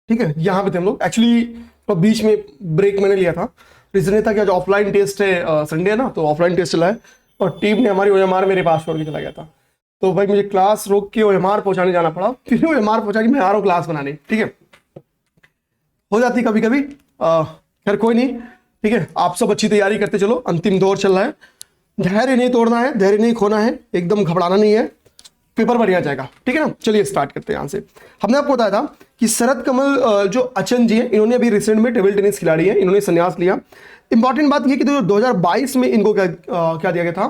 ठीक है, यहां पे थे हम लोग एक्चुअली, तो बीच में ब्रेक मैंने लिया था। रीजन ये था कि आज ऑफलाइन टेस्ट है, संडे है ना, तो ऑफलाइन टेस्ट चला है और टीम ने हमारी ओएमआर मेरे पास छोड़ के चला गया था। तो भाई मुझे क्लास रोक के ओएमआर पहुंचाने जाना पड़ा, फिर ओएमआर पहुंचा के मैं आ रहा हूँ क्लास बनाने। ठीक है, हो जाती कभी कभी, खैर कोई नहीं। ठीक है, आप सब अच्छी तैयारी करते चलो, अंतिम दौर चल रहा है। धैर्य नहीं तोड़ना है, धैर्य नहीं खोना है, एकदम घबराना नहीं है, पेपर बढ़िया जाएगा। ठीक है ना, चलिए स्टार्ट करते हैं। यहां से हमने आपको बताया था कि शरद कमल जो अचंत जी हैं, इन्होंने अभी रिसेंट में टेबल टेनिस खिलाड़ी हैं, इन्होंने संन्यास लिया। इंपॉर्टेंट बात यह कि 2022 में इनको क्या दिया गया था,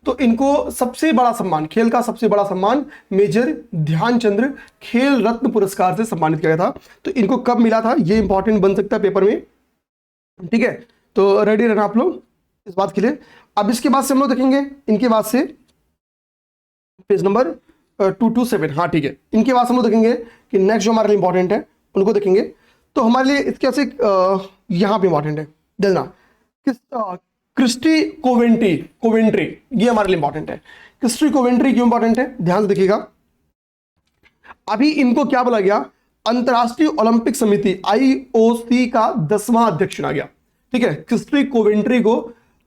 तो इनको सबसे बड़ा सम्मान, खेल का सबसे बड़ा सम्मान मेजर ध्यानचंद्र खेल रत्न पुरस्कार से सम्मानित किया गया था। तो इनको कब मिला था, ये इंपॉर्टेंट बन सकता है पेपर में। ठीक है, तो रेडी रहना आप लोग इस बात के लिए। अब इसके बाद से हम लोग देखेंगे, इनके बाद से पेज नंबर 227, हाँ ठीक है, इनके बाद हम लोग देखेंगे कि नेक्स्ट जो हमारे लिए इंपॉर्टेंट है उनको देखेंगे। तो हमारे लिए इसके से यहाँ पे इंपॉर्टेंट है, देखना क्रिस्टी कोवेंट्री, ये हमारे लिए इंपॉर्टेंट है। क्रिस्टी कोवेंट्री क्यों इंपॉर्टेंट है, ध्यान से देखिएगा। अभी इनको क्या बोला गया, अंतरराष्ट्रीय ओलंपिक समिति IOC का 10वां अध्यक्ष चुना गया। ठीक है, क्रिस्टी कोवेंट्री को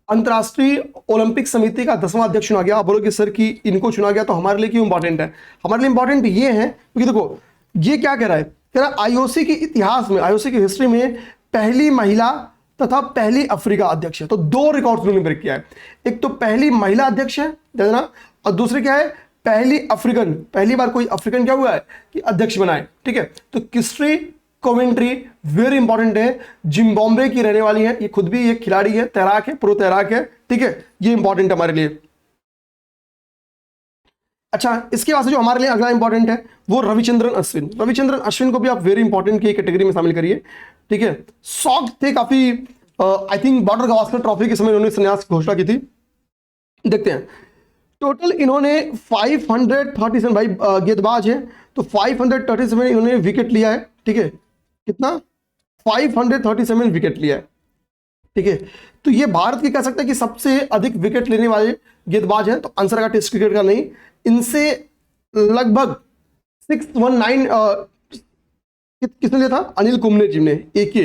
अंतरराष्ट्रीय ओलंपिक समिति का 10वां अध्यक्ष चुना गया। आप बोलोगे सर कि इनको चुना गया तो हमारे लिए क्यों इंपॉर्टेंट है, हमारे लिए इंपॉर्टेंट ये है क्योंकि देखो ये क्या कह रहा है, कह रहा है IOC के इतिहास में, IOC की हिस्ट्री में पहली महिला तथा पहली अफ्रीका अध्यक्ष है। तो 2 रिकॉर्ड उन्होंने ब्रेक किया है, एक तो पहली महिला अध्यक्ष है देखना, और दूसरे क्या है, पहली अफ्रीकन, पहली बार कोई अफ्रीकन क्या हुआ है कि अध्यक्ष बना है। ठीक है, तो क्रिस्टी कोवेंट्री वेरी इंपॉर्टेंट है, जिम्बाब्वे की रहने वाली है, ये खुद भी एक खिलाड़ी है, तैराक है, प्रो तैराक है। ठीक है, ये इंपॉर्टेंट है हमारे लिए। अच्छा, इसके बाद से जो हमारे लिए अगला इंपॉर्टेंट है वो रविचंद्रन अश्विन। रविचंद्रन अश्विन को भी आप वेरी इंपॉर्टेंट की कैटेगरी में शामिल करिए। ठीक है, शौक थे काफी, I think border Gavaskar trophy के समय उन्होंने संन्यास की घोषणा की थी। देखते हैं, टोटल इन्होंने 537, भाई गेंदबाज है तो 537 इन्होंने विकेट लिया है। ठीक है, कितना, 537 विकेट लिया है। ठीक है, तो ये भारत के कह सकते हैं कि सबसे अधिक विकेट लेने वाले गेंदबाज हैं। तो आंसर का टेस्ट क्रिकेट का नहीं, इनसे लगभग 619 किसने लिया था, अनिल कुंबले जी ने, एक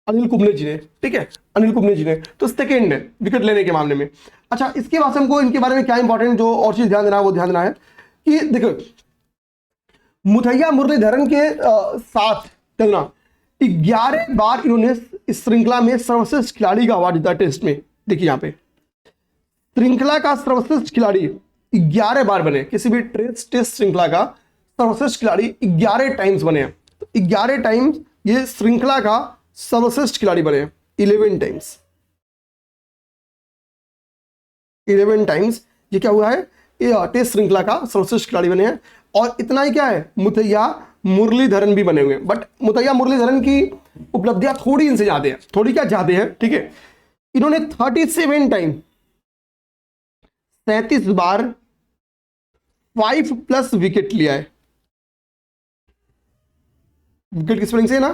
अनिल कुंबले जी ने। ठीक है, अनिल कुंबले जी ने, तो सेकेंड है विकेट लेने के मामले में। अच्छा, इसके बाद हमको इनके बारे में क्या इंपॉर्टेंट जो और चीज ध्यान देना है वो ध्यान देना है कि देखो मुथैया मुरलीधरन के साथ चलना 11 बार इन्होंने इस श्रृंखला में सर्वश्रेष्ठ खिलाड़ी का अवार्ड जीता टेस्ट में। देखिए यहाँ पे श्रृंखला का सर्वश्रेष्ठ खिलाड़ी 11 बार बने, किसी भी टेस्ट श्रृंखला का सर्वश्रेष्ठ खिलाड़ी 11 टाइम्स बने हैं। तो 11 टाइम्स ये श्रृंखला का सर्वश्रेष्ठ खिलाड़ी बने हैं, 11 टाइम्स, 11 टाइम्स ये क्या हुआ है, ये टेस्ट श्रृंखला का सर्वश्रेष्ठ खिलाड़ी बने हैं। और इतना ही क्या है, मुथैया मुरलीधरन भी बने हुए हैं, बट मुथैया मुरलीधरन की उपलब्धियां थोड़ी इनसे ज्यादा है, थोड़ी क्या ज्यादा है। ठीक है, इन्होंने 37 टाइम, 37 बार 5+ विकेट लिया है। विकेट की स्पेलिंग से ना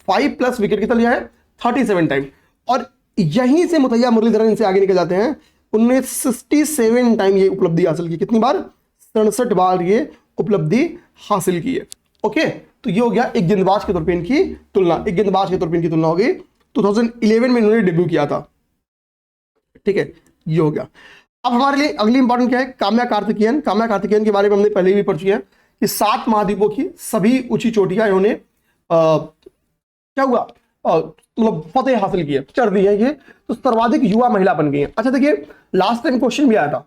5+ विकेट कितना लिया है, 37 टाइम। और यहीं से मुथैया मुरलीधरन इनसे आगे निकल जाते हैं, उन्होंने 67 टाइम ये उपलब्धि हासिल की। कितनी बार, 67 बार ये उपलब्धि हासिल की है। ओके, तो ये हो गया एक गेंदबाज के तौर पे इनकी तुलना, एक गेंदबाज के तौर पे इनकी तुलना हो गई। 2011 में इन्होंने डेब्यू किया था। ठीक है, ये हो गया। अब हमारे लिए अगली इंपॉर्टेंट क्या है, काम्या कार्तिकेयन। काम्या कार्तिकेयन के बारे में हमने पहले भी पढ़ चुके हैं कि 7 महाद्वीपों की सभी ऊंची चोटियां इन्होंने क्या हुआ, मतलब फतेह हासिल की है, चढ़ दी है ये, तो सर्वाधिक युवा महिला बन गई है। अच्छा देखिए, लास्ट टाइम क्वेश्चन भी आया था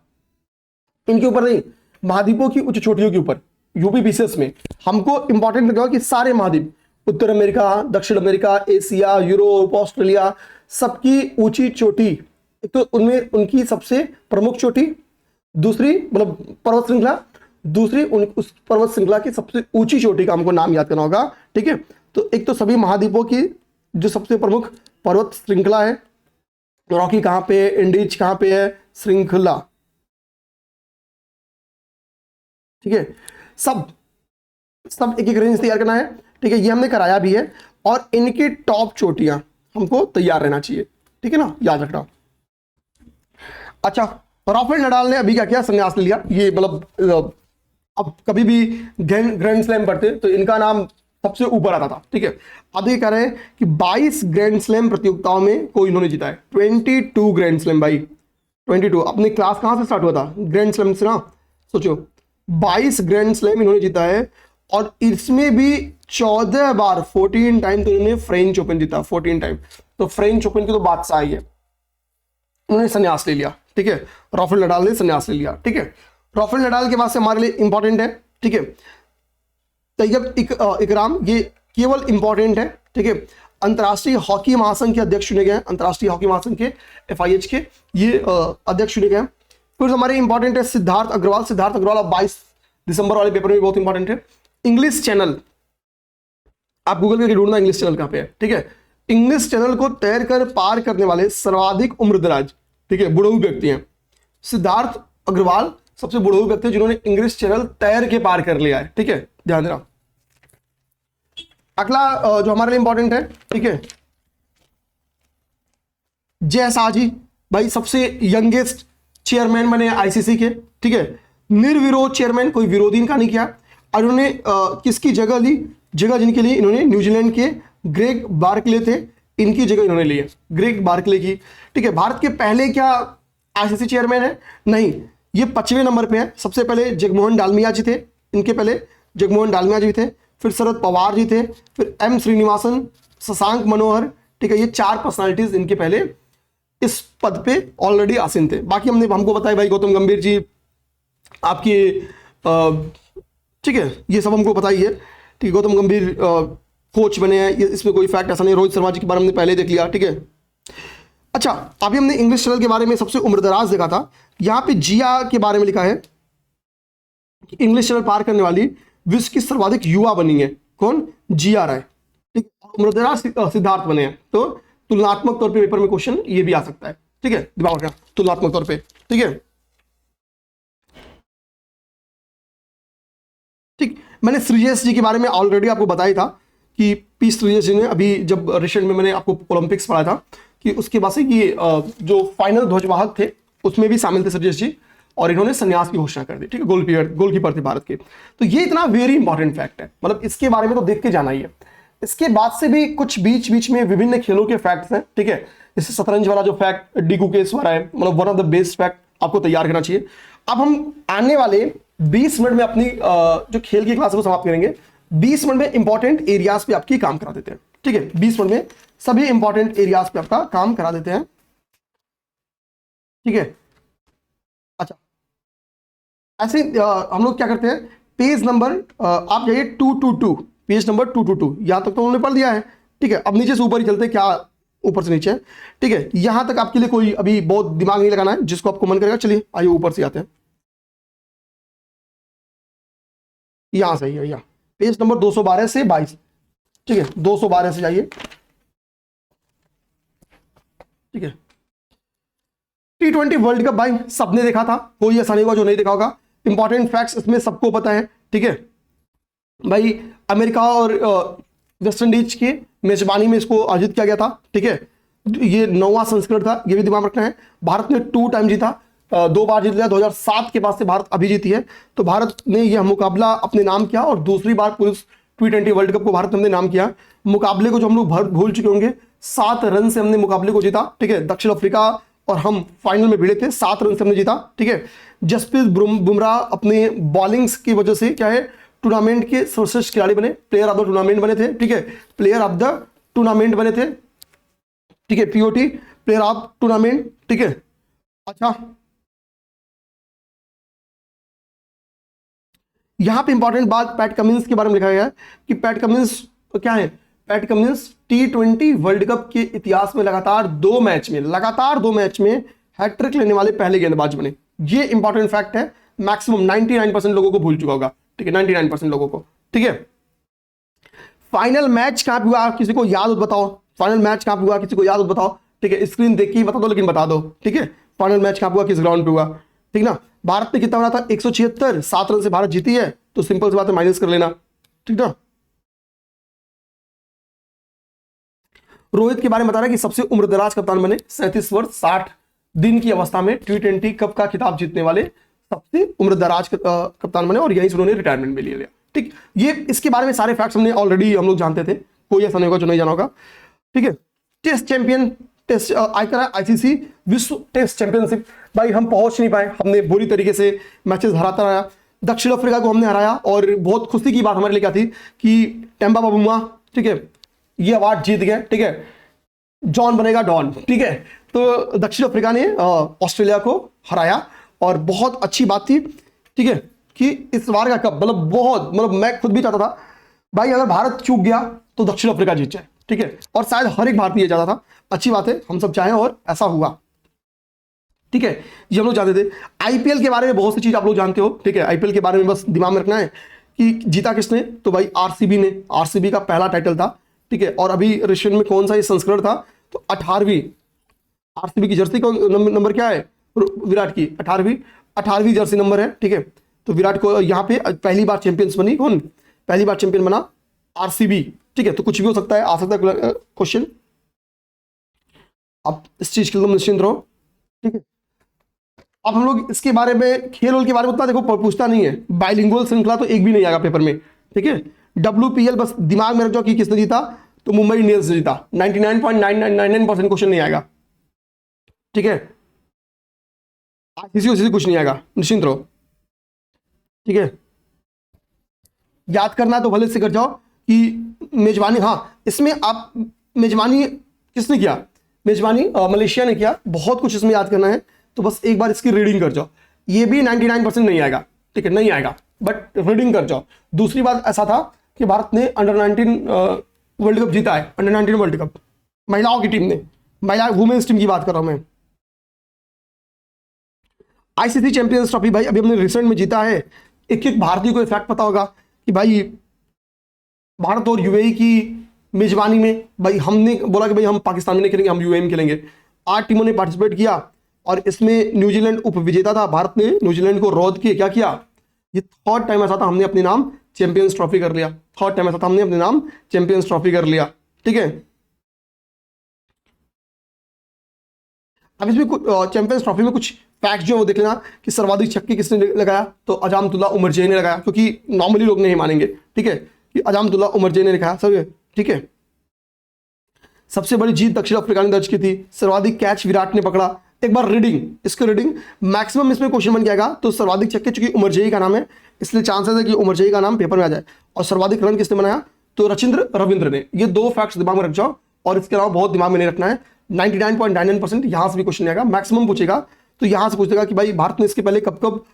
इनके ऊपर नहीं, महाद्वीपों की उच्च चोटियों के ऊपर, यूपीपीसीएस में हमको इंपॉर्टेंट लगा कि सारे महाद्वीप, उत्तर अमेरिका, दक्षिण अमेरिका, एशिया, यूरोप, ऑस्ट्रेलिया, सबकी ऊंची चोटी, एक तो उनमें उनकी सबसे प्रमुख चोटी, दूसरी मतलब पर्वत श्रृंखला, दूसरी उस पर्वत श्रृंखला की सबसे ऊंची चोटी का हमको नाम याद करना होगा। ठीक है, तो एक तो सभी महाद्वीपों की जो सबसे प्रमुख पर्वत श्रृंखला है, रॉकी कहां पे है, इंडीज कहां पे है, श्रृंखला, ठीक है, सब सब एक एक रेंज तैयार करना है। ठीक है, ये हमने कराया भी है, और इनकी टॉप चोटियां हमको तैयार रहना चाहिए। ठीक है ना, याद रखना। अच्छा, राफेल नडाल ने अभी क्या किया, संन्यास ले लिया। ये मतलब अब कभी भी ग्रैंड स्लैम पढ़ते तो इनका नाम सबसे ऊपर आता था। ठीक है, अब ये कह रहे हैं कि 22 ग्रैंड स्लैम प्रतियोगिताओं में कोई इन्होंने जीता है। 22 ग्रैंड स्लैम भाई, 22। अपनी क्लास कहां से स्टार्ट हुआ था, ग्रैंड स्लैम से ना। सोचो 22 ग्रैंड स्लैम इन्होंने जीता है, और इसमें भी 14 बार 14 टाइम तो इन्होंने फ्रेंच ओपन जीता, 14 टाइम। तो फ्रेंच ओपन की तो बादशाह ही है। उन्होंने संन्यास ले लिया। ठीक है, राफेल नडाल ने संन्यास ले लिया। ठीक है, राफेल नडाल के बाद से हमारे लिए इंपॉर्टेंट है। ठीक है, तैयब इकराम, ये केवल इंपॉर्टेंट है। ठीक है, अंतर्राष्ट्रीय हॉकी महासंघ के अध्यक्ष चुने गए, अंतर्राष्ट्रीय हॉकी महासंघ के FIH के ये अध्यक्ष चुने गए। फिर हमारे इंपॉर्टेंट है सिद्धार्थ अग्रवाल। सिद्धार्थ अग्रवाल 22 दिसंबर वाले पेपर में बहुत इंपॉर्टेंट है। इंग्लिश चैनल, आप गूगल करके ढूंढना इंग्लिश चैनल कहां पे है। ठीक है, इंग्लिश चैनल को तैर कर पार करने वाले सर्वाधिक उम्रदराज, ठीक है, बुढ़ऊ व्यक्ति हैं। सिद्धार्थ अग्रवाल सबसे बुढ़ऊ व्यक्ति जिन्होंने इंग्लिश चैनल तैर के पार कर लिया है। ठीक है, ध्यान देना। अगला जो हमारे लिए इंपॉर्टेंट है, ठीक है, जय शाह जी भाई, सबसे यंगेस्ट चेयरमैन बने ICC के। ठीक है, निर्विरोध चेयरमैन, कोई विरोधी इनका नहीं किया। और इन्होंने किसकी जगह ली, जगह जिनके लिए इन्होंने न्यूजीलैंड के ग्रेग बार्कले थे, इनकी जगह इन्होंने ली है, ग्रेग बार्कले की। ठीक है, भारत के पहले क्या ICC चेयरमैन है, नहीं, ये 5वें नंबर पे है। सबसे पहले जगमोहन डालमिया जी थे, इनके पहले जगमोहन डालमिया जी थे, फिर शरद पवार जी थे, फिर M श्रीनिवासन, शशांक मनोहर। ठीक है, ये 4 पर्सनालिटीज इनके पहले इस पद पे ऑलरेडी आसीन थे। बाकी हमको बताया भाई, गौतम गंभीर जी आपके, ठीक है, ये सब हमको पता ही है। ठीक है, गौतम गंभीर कोच बने हैं, इसमें कोई फैक्ट ऐसा नहीं। रोहित शर्मा जी के बारे में हमने पहले देख लिया। ठीक है, अच्छा, अभी हमने इंग्लिश चैनल के बारे में सबसे उम्रदराज देखा था। यहां पे जिया के बारे में लिखा है कि इंग्लिश चैनल पार करने वाली विश्व की सर्वाधिक युवा बनी है, कौन, जिया राय। ठीक, उम्रदराज सिद्धार्थ बने हैं। तो तुलनात्मक तौर पे पेपर में क्वेश्चन ये भी आ सकता है। ठीक है, दिमाग रखना, तुलनात्मक तौर पे। ठीक है, ठीक, मैंने श्रीजेश जी के बारे में ऑलरेडी आपको बताया था कि P श्रीजेश जी ने अभी जब रिसेंट में मैंने आपको ओलंपिक्स पढ़ाया था कि उसके बाद से कि जो फाइनल ध्वजवाहक थे उसमें भी शामिल थे श्रीजेश जी, और इन्होंने संन्यास की घोषणा कर दी। ठीक है, गोलकीपर थे भारत के। तो ये इतना वेरी इंपॉर्टेंट फैक्ट है, मतलब इसके बारे में तो देख के जाना ही है। इसके बाद से भी कुछ बीच बीच में विभिन्न खेलों के फैक्ट्स हैं। ठीक है, जैसे शतरंज वाला जो फैक्ट डी कुकेश वाला है, मतलब one of the best fact आपको तैयार करना चाहिए। अब हम आने वाले 20 मिनट में अपनी जो खेल की क्लास को समाप्त करेंगे। 20 मिनट में इंपॉर्टेंट एरियाज पे आपकी काम करा देते हैं। ठीक है, 20 मिनट में सभी इंपॉर्टेंट एरियाज पे आपका काम करा देते हैं। ठीक है, अच्छा, ऐसे हम लोग क्या करते हैं, पेज नंबर आप जाइए 222, पेज नंबर 222, यहां तक तो हमने पढ़ दिया है। ठीक है, अब नीचे से ऊपर ही चलते हैं, क्या ऊपर से नीचे है। ठीक है, यहां तक आपके लिए कोई अभी बहुत दिमाग नहीं लगाना है, जिसको आपको मन करेगा। चलिए आइए ऊपर से आते हैं, यहां से यहाँ पेज नंबर 212 से 22। ठीक है, 212 से जाइए। ठीक है, T20 वर्ल्ड कप भाई सबने देखा था, कोई ऐसा नहीं होगा जो नहीं देखा होगा। इंपॉर्टेंट फैक्ट्स इसमें सबको पता है। ठीक है भाई, अमेरिका और वेस्ट इंडीज की मेजबानी में इसको आयोजित किया गया था। ठीक है, ये 9वां संस्करण था, ये भी दिमाग रखना है। भारत ने 2 टाइम जीता, 2 बार जीत लिया। 2007 के बाद से भारत अभी जीती है। तो भारत ने यह मुकाबला अपने नाम किया, और दूसरी बार पुरुष T20 वर्ल्ड कप को भारत ने अपने नाम किया। मुकाबले को जो हम लोग भूल चुके होंगे, 7 रन से हमने मुकाबले को जीता। ठीक है, दक्षिण अफ्रीका और हम फाइनल में भिड़े थे, 7 रन से हमने जीता। ठीक है, जसप्रीत बुमराह अपने बॉलिंग्स की वजह से क्या है, टूर्नामेंट के सर्वश्रेष्ठ खिलाड़ी बने, प्लेयर ऑफ द टूर्नामेंट बने थे। ठीक है, प्लेयर ऑफ द टूर्नामेंट बने थे। ठीक है, POT, प्लेयर ऑफ टूर्नामेंट। ठीक है, अच्छा, यहां पे इंपॉर्टेंट बात पैट कमिंस के बारे में लिखा गया है कि पैट कमिंस क्या है, PAT Cummins T20 world cup के इतिहास में लगातार 2 मैच में हैट्रिक लेने वाले पहले गेंदबाज बने। ये इंपॉर्टेंट फैक्ट है, मैक्सिमम 99% लोगों को भूल चुका होगा। ठीक है, 99% लोगों को। ठीक है, फाइनल मैच कहां पे हुआ, किसी को याद बताओ, फाइनल मैच कहां पे हुआ, किसी को याद बताओ। ठीक है, स्क्रीन देख के ही बता दो, लेकिन बता दो। ठीक है, फाइनल मैच कहां पे हुआ, किस ग्राउंड पे हुआ। ठीक ना। भारत ने कितना बना था 176, 7 रन से भारत जीती है, तो सिंपल सी बात है माइनस कर लेना, ठीक ना। रोहित के बारे में बता रहा है कि सबसे उम्रदराज कप्तान बने, 37 वर्ष 60 दिन की अवस्था में T20 कप का खिताब जीतने वाले सबसे उम्रदराज कप्तान बने, और यहीं से उन्होंने रिटायरमेंट भी ले लिया। ठीक, ये इसके बारे में सारे फैक्ट्स हमने ऑलरेडी हम लोग जानते थे, कोई ऐसा नहीं होगा जो नहीं जाना होगा। ठीक है, टेस्ट चैंपियन, टेस्ट आईसीसी विश्व टेस्ट चैंपियनशिप, भाई हम पहुंच नहीं पाए, हमने बुरी तरीके से मैचेस हराता रहा। दक्षिण अफ्रीका को हमने हराया, और बहुत खुशी की बात हमारे लिए क्या थी कि टेम्बा बाबूमा, ठीक है, ये अवार्ड जीत गए। ठीक है, जॉन बनेगा डॉन। ठीक है, तो दक्षिण अफ्रीका ने ऑस्ट्रेलिया को हराया, और बहुत अच्छी बात थी, ठीक है, कि इस बार का कप मतलब बहुत, मतलब मैं खुद भी चाहता था भाई अगर भारत चूक गया तो दक्षिण अफ्रीका जीत जाए। ठीक है, और शायद हर एक भारतीय चाहता था, अच्छी बात है हम सब चाहें और ऐसा हुआ। ठीक है, ये हम लोग जानते थे। आईपीएल के बारे में बहुत सी चीज आप लोग जानते हो। ठीक है, आईपीएल के बारे में बस दिमाग में रखना है कि जीता किसने, तो भाई आरसीबी ने, आरसीबी का पहला टाइटल था। ठीक है, और अभी रिसेंट में कौन सा ये संस्करण था, तो 18वीं आरसीबी की जर्सी, कौन नंबर क्या है, विराट की 18वीं जर्सी नंबर है। ठीक है, तो विराट को यहाँ पे पहली बार चैंपियंस बनी, कौन पहली बार चैंपियन बना, आरसीबी। ठीक है, तो कुछ भी हो सकता है, आ सकता है क्वेश्चन, आप इस चीज के लिए निश्चिंत रहो। ठीक है, अब हम लोग इसके बारे में, खेल के बारे में उतना देखो पूछता नहीं है, बाइलिंगुअल श्रृंखला तो एक भी नहीं आएगा पेपर में। ठीक है, WPL बस दिमाग में रख जाओ कि किसने जीता, तो मुंबई इंडियंस ने जीता, 99.9999% क्वेश्चन नहीं आएगा। ठीक है, आईसीसी कुछ नहीं आएगा, निश्चिंत रहो। ठीक है, याद करना है तो भले से कर जाओ कि मेजबानी, हाँ इसमें आप मेजबानी किसने किया, मेजबानी मलेशिया ने किया, बहुत कुछ इसमें याद करना है, तो बस एक बार इसकी रीडिंग कर जाओ। ये भी 99% नहीं आएगा, ठीक है, नहीं आएगा, बट रीडिंग कर जाओ। दूसरी बात ऐसा था कि भारत ने अंडर 19 वर्ल्ड कप जीता है, अंडर 19 वर्ल्ड कप महिलाओं की टीम ने, महिला वुमेन्स टीम की बात कर रहा हूं मैं। आईसीसी चैंपियंस ट्रॉफी भाई अभी हमने रिसेंट में जीता है। एक एक भारतीय को फैक्ट पता होगा कि भाई भारत और यूएई की मेजबानी में, भाई हमने बोला कि भाई हम पाकिस्तान में नहीं खेलेंगे, हम यूएई में खेलेंगे। 8 टीमों ने पार्टिसिपेट किया, और इसमें न्यूजीलैंड उपविजेता था, भारत ने न्यूजीलैंड को रौंद के क्या किया, ये थर्ड टाइम ऐसा था हमने अपने नाम चैंपियंस ट्रॉफी कर लिया, थर्ड टाइम ऐसा था हमने अपने नाम चैंपियंस ट्रॉफी कर लिया। ठीक है, अब इसमें चैंपियंस ट्रॉफी में कुछ फैक्ट्स जो वो देख लेना कि सर्वाधिक छक्के किसने लगाया, तो अजामतुल्ला उमरजे ने लगाया, क्योंकि नॉर्मली लोग नहीं मानेंगे। ठीक है, कि अजामतुल्ला उमरजे ने लिखा सब। ठीक है, सबसे बड़ी जीत दक्षिण अफ्रीका ने दर्ज की थी, सर्वाधिक कैच विराट ने पकड़ा। एक बार रीडिंग, इसको रीडिंग मैक्सिमम इसमें क्वेश्चन बन जाएगा, तो सर्वाधिक छक्के चूंकि उमरजेई का नाम है इसलिए चांसेस है कि उमरजेई का नाम पेपर में आ जाए। और सर्वाधिक रन किसने बनाया, तो रचिंद्र रविंद्र ने। ये दो फैक्ट्स दिमाग में रख जाओ, और इसके अलावा बहुत दिमाग में नहीं रखना है। 99.99% यहां से भी क्वेश्चन आएगा, मैक्सिमम पूछेगा तो यहां से पूछेगा कि भाई भारत ने इसके पहले कब कब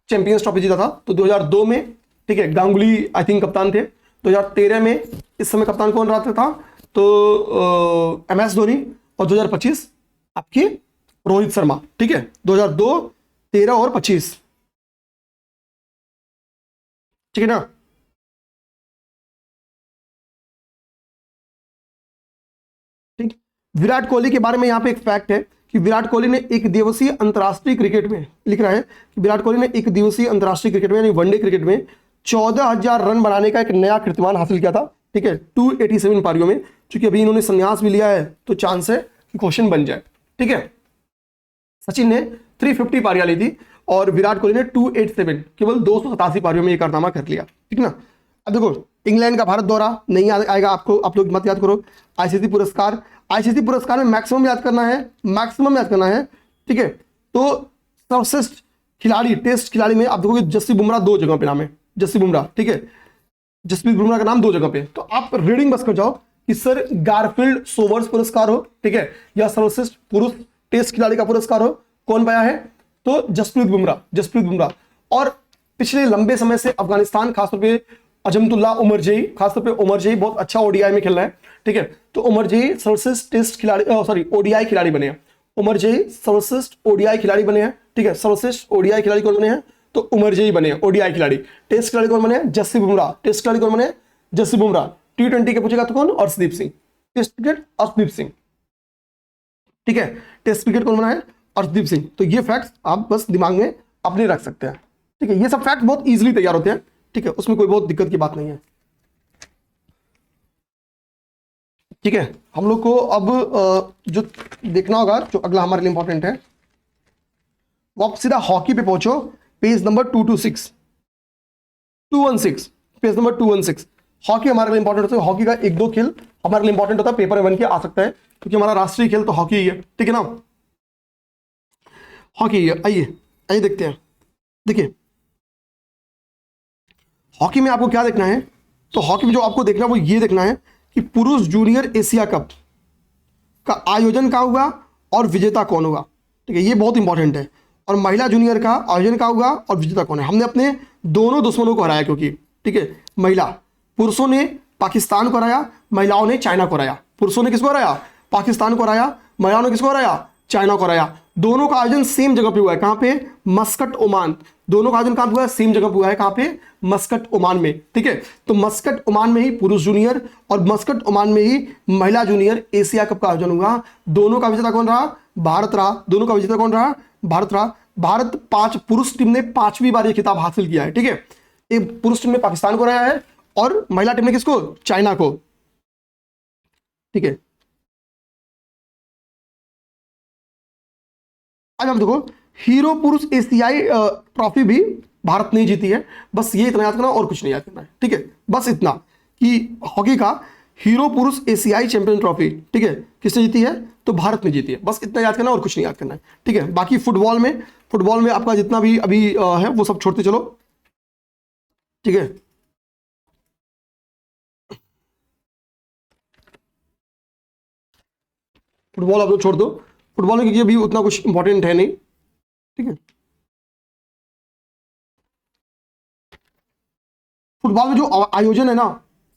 चैंपियंस ट्रॉफी जीता था, तो 2002 में। ठीक है, गांगुली आई थिंक कप्तान थे। 2013 में इस समय कप्तान कौन रहा था, तो MS धोनी। और 2025 आपके रोहित शर्मा। ठीक है, 2002, 13 और 25। ठीक है ना। ठीक, विराट कोहली के बारे में यहां पे एक फैक्ट है कि विराट कोहली ने एक दिवसीय अंतरराष्ट्रीय क्रिकेट में, लिख रहा है कि विराट कोहली ने एक दिवसीय अंतरराष्ट्रीय क्रिकेट में यानी वनडे क्रिकेट में 14,000 रन बनाने का एक नया कीर्तिमान हासिल किया था। ठीक है, 287 पारियों में। चूंकि अभी इन्होंने संन्यास भी लिया है तो चांस है कि क्वेश्चन बन जाए। ठीक है, सचिन ने 350 पारियां ली थी, और विराट कोहली ने 287, केवल 287 पारियों में ये कारनामा कर लिया। ठीक ना। अब देखो, इंग्लैंड का भारत दौरा नहीं आएगा आपको, आप लोग मत याद करो। आईसीसी पुरस्कार, आईसीसी पुरस्कार में मैक्सिमम याद करना है, मैक्सिमम याद करना है। ठीक है, तो सर्वश्रेष्ठ खिलाड़ी, टेस्ट खिलाड़ी में आप देखोगे जसप्रीत बुमराह 2 जगह पे नाम है, जसप्रीत बुमराह। ठीक है, जसप्रीत बुमराह का नाम 2 जगह पे, तो आप रीडिंग बस कर जाओ कि सर गारफील्ड सोवर्स पुरस्कार हो, ठीक है, या सर्वश्रेष्ठ पुरुष टेस्ट खिलाड़ी का पुरस्कार हो, कौन पाया है, तो जसप्रीत बुमराह, जसप्रीत बुमराह। और पिछले लंबे समय से अफगानिस्तान, खासतौर पे अजमतुल्ला उमरजेई, खासतौर पे उमरजेई बहुत अच्छा ओडीआई में खेल रहा है। ठीक है, तो उमरजेई सर्वश्रेष्ठ टेस्ट खिलाड़ी, सॉरी ओडीआई खिलाड़ी बने हैं। उमरजेई सर्वश्रेष्ठ ओडीआई खिलाड़ी बने हैं। ठीक है, सर्वश्रेष्ठ ओडीआई खिलाड़ी कौन बने हैं, तो उमरजेई बने हैं ओडीआई खिलाड़ी। टेस्ट खिलाड़ी कौन बने हैं, जसप्रीत बुमराह। टेस्ट खिलाड़ी कौन बने हैं, जसप्रीत बुमराह। T20 के पूछेगा तो कौन, अर्शदीप सिंह। Test cricket Arshdeep Singh. ठीक है, टेस्ट क्रिकेट कौन बना है, अर्शदीप सिंह। तो ये फैक्ट्स आप बस दिमाग में अपने रख सकते हैं। ठीक है, ये सब फैक्ट बहुत इजीली तैयार होते हैं। ठीक है, उसमें कोई बहुत दिक्कत की बात नहीं है। ठीक है, हम लोग को अब जो देखना होगा, जो अगला हमारे लिए इंपॉर्टेंट है, वो आप सीधा हॉकी पे पहुंचो, page number 226 216, page number 216। Hockey हमारे लिए इंपॉर्टेंट होता है। हॉकी का एक दो खेल हमारे लिए इंपॉर्टेंट होता है, पेपर में बन के आ सकता है, क्योंकि हमारा राष्ट्रीय खेल तो हॉकी ही है। ठीक है ना, हॉकी ही है। आइए आइए देखते हैं। देखिए, हॉकी में आपको क्या देखना है, तो हॉकी में जो आपको देखना है वो ये देखना है कि पुरुष जूनियर एशिया कप का आयोजन कहाँ हुआ और विजेता कौन हुआ। ठीक है, ये बहुत इंपॉर्टेंट है। और महिला जूनियर का आयोजन कहाँ हुआ और विजेता कौन है। हमने अपने दोनों दुश्मनों को हराया, क्योंकि ठीक है, महिला, पुरुषों ने पाकिस्तान को हराया, महिलाओं ने चाइना को हराया। पुरुषों ने किसको हराया, पाकिस्तान को हराया, महिलाओं ने किसको हराया, चाइना को हराया। दोनों का आयोजन सेम जगह पे हुआ है, कहां पे, मस्कट, ओमान। दोनों का आयोजन कहां पे हुआ है, सेम जगह पे हुआ है, कहां पे, मस्कट, ओमान में। ठीक है, तो मस्कट, ओमान में ही पुरुष जूनियर और मस्कट, ओमान में ही महिला जूनियर एशिया कप का आयोजन हुआ। दोनों का विजेता कौन रहा, भारत रहा। दोनों का विजेता कौन रहा, भारत रहा। भारत पुरुष टीम ने 5वीं बार यह खिताब हासिल किया है। ठीक है, एक पुरुष टीम ने पाकिस्तान को हराया है और महिला टीम ने किसको, चाइना को। ठीक है, आज हम देखो, हीरो पुरुष एशियाई ट्रॉफी भी भारत ने जीती है। बस ये इतना याद करना और कुछ नहीं याद करना है। ठीक है, बस इतना कि हॉकी का हीरो पुरुष एशियाई चैंपियन ट्रॉफी, ठीक है, किसने जीती है, तो भारत ने जीती है। बस इतना याद करना और कुछ नहीं याद करना है। ठीक है, बाकी फुटबॉल में आपका जितना भी अभी है वो सब छोड़ते चलो। ठीक है, फुटबॉल आप लोग छोड़ दो। फुटबॉल में क्योंकि अभी उतना कुछ इंपॉर्टेंट है नहीं। ठीक है, फुटबॉल में जो आयोजन है ना,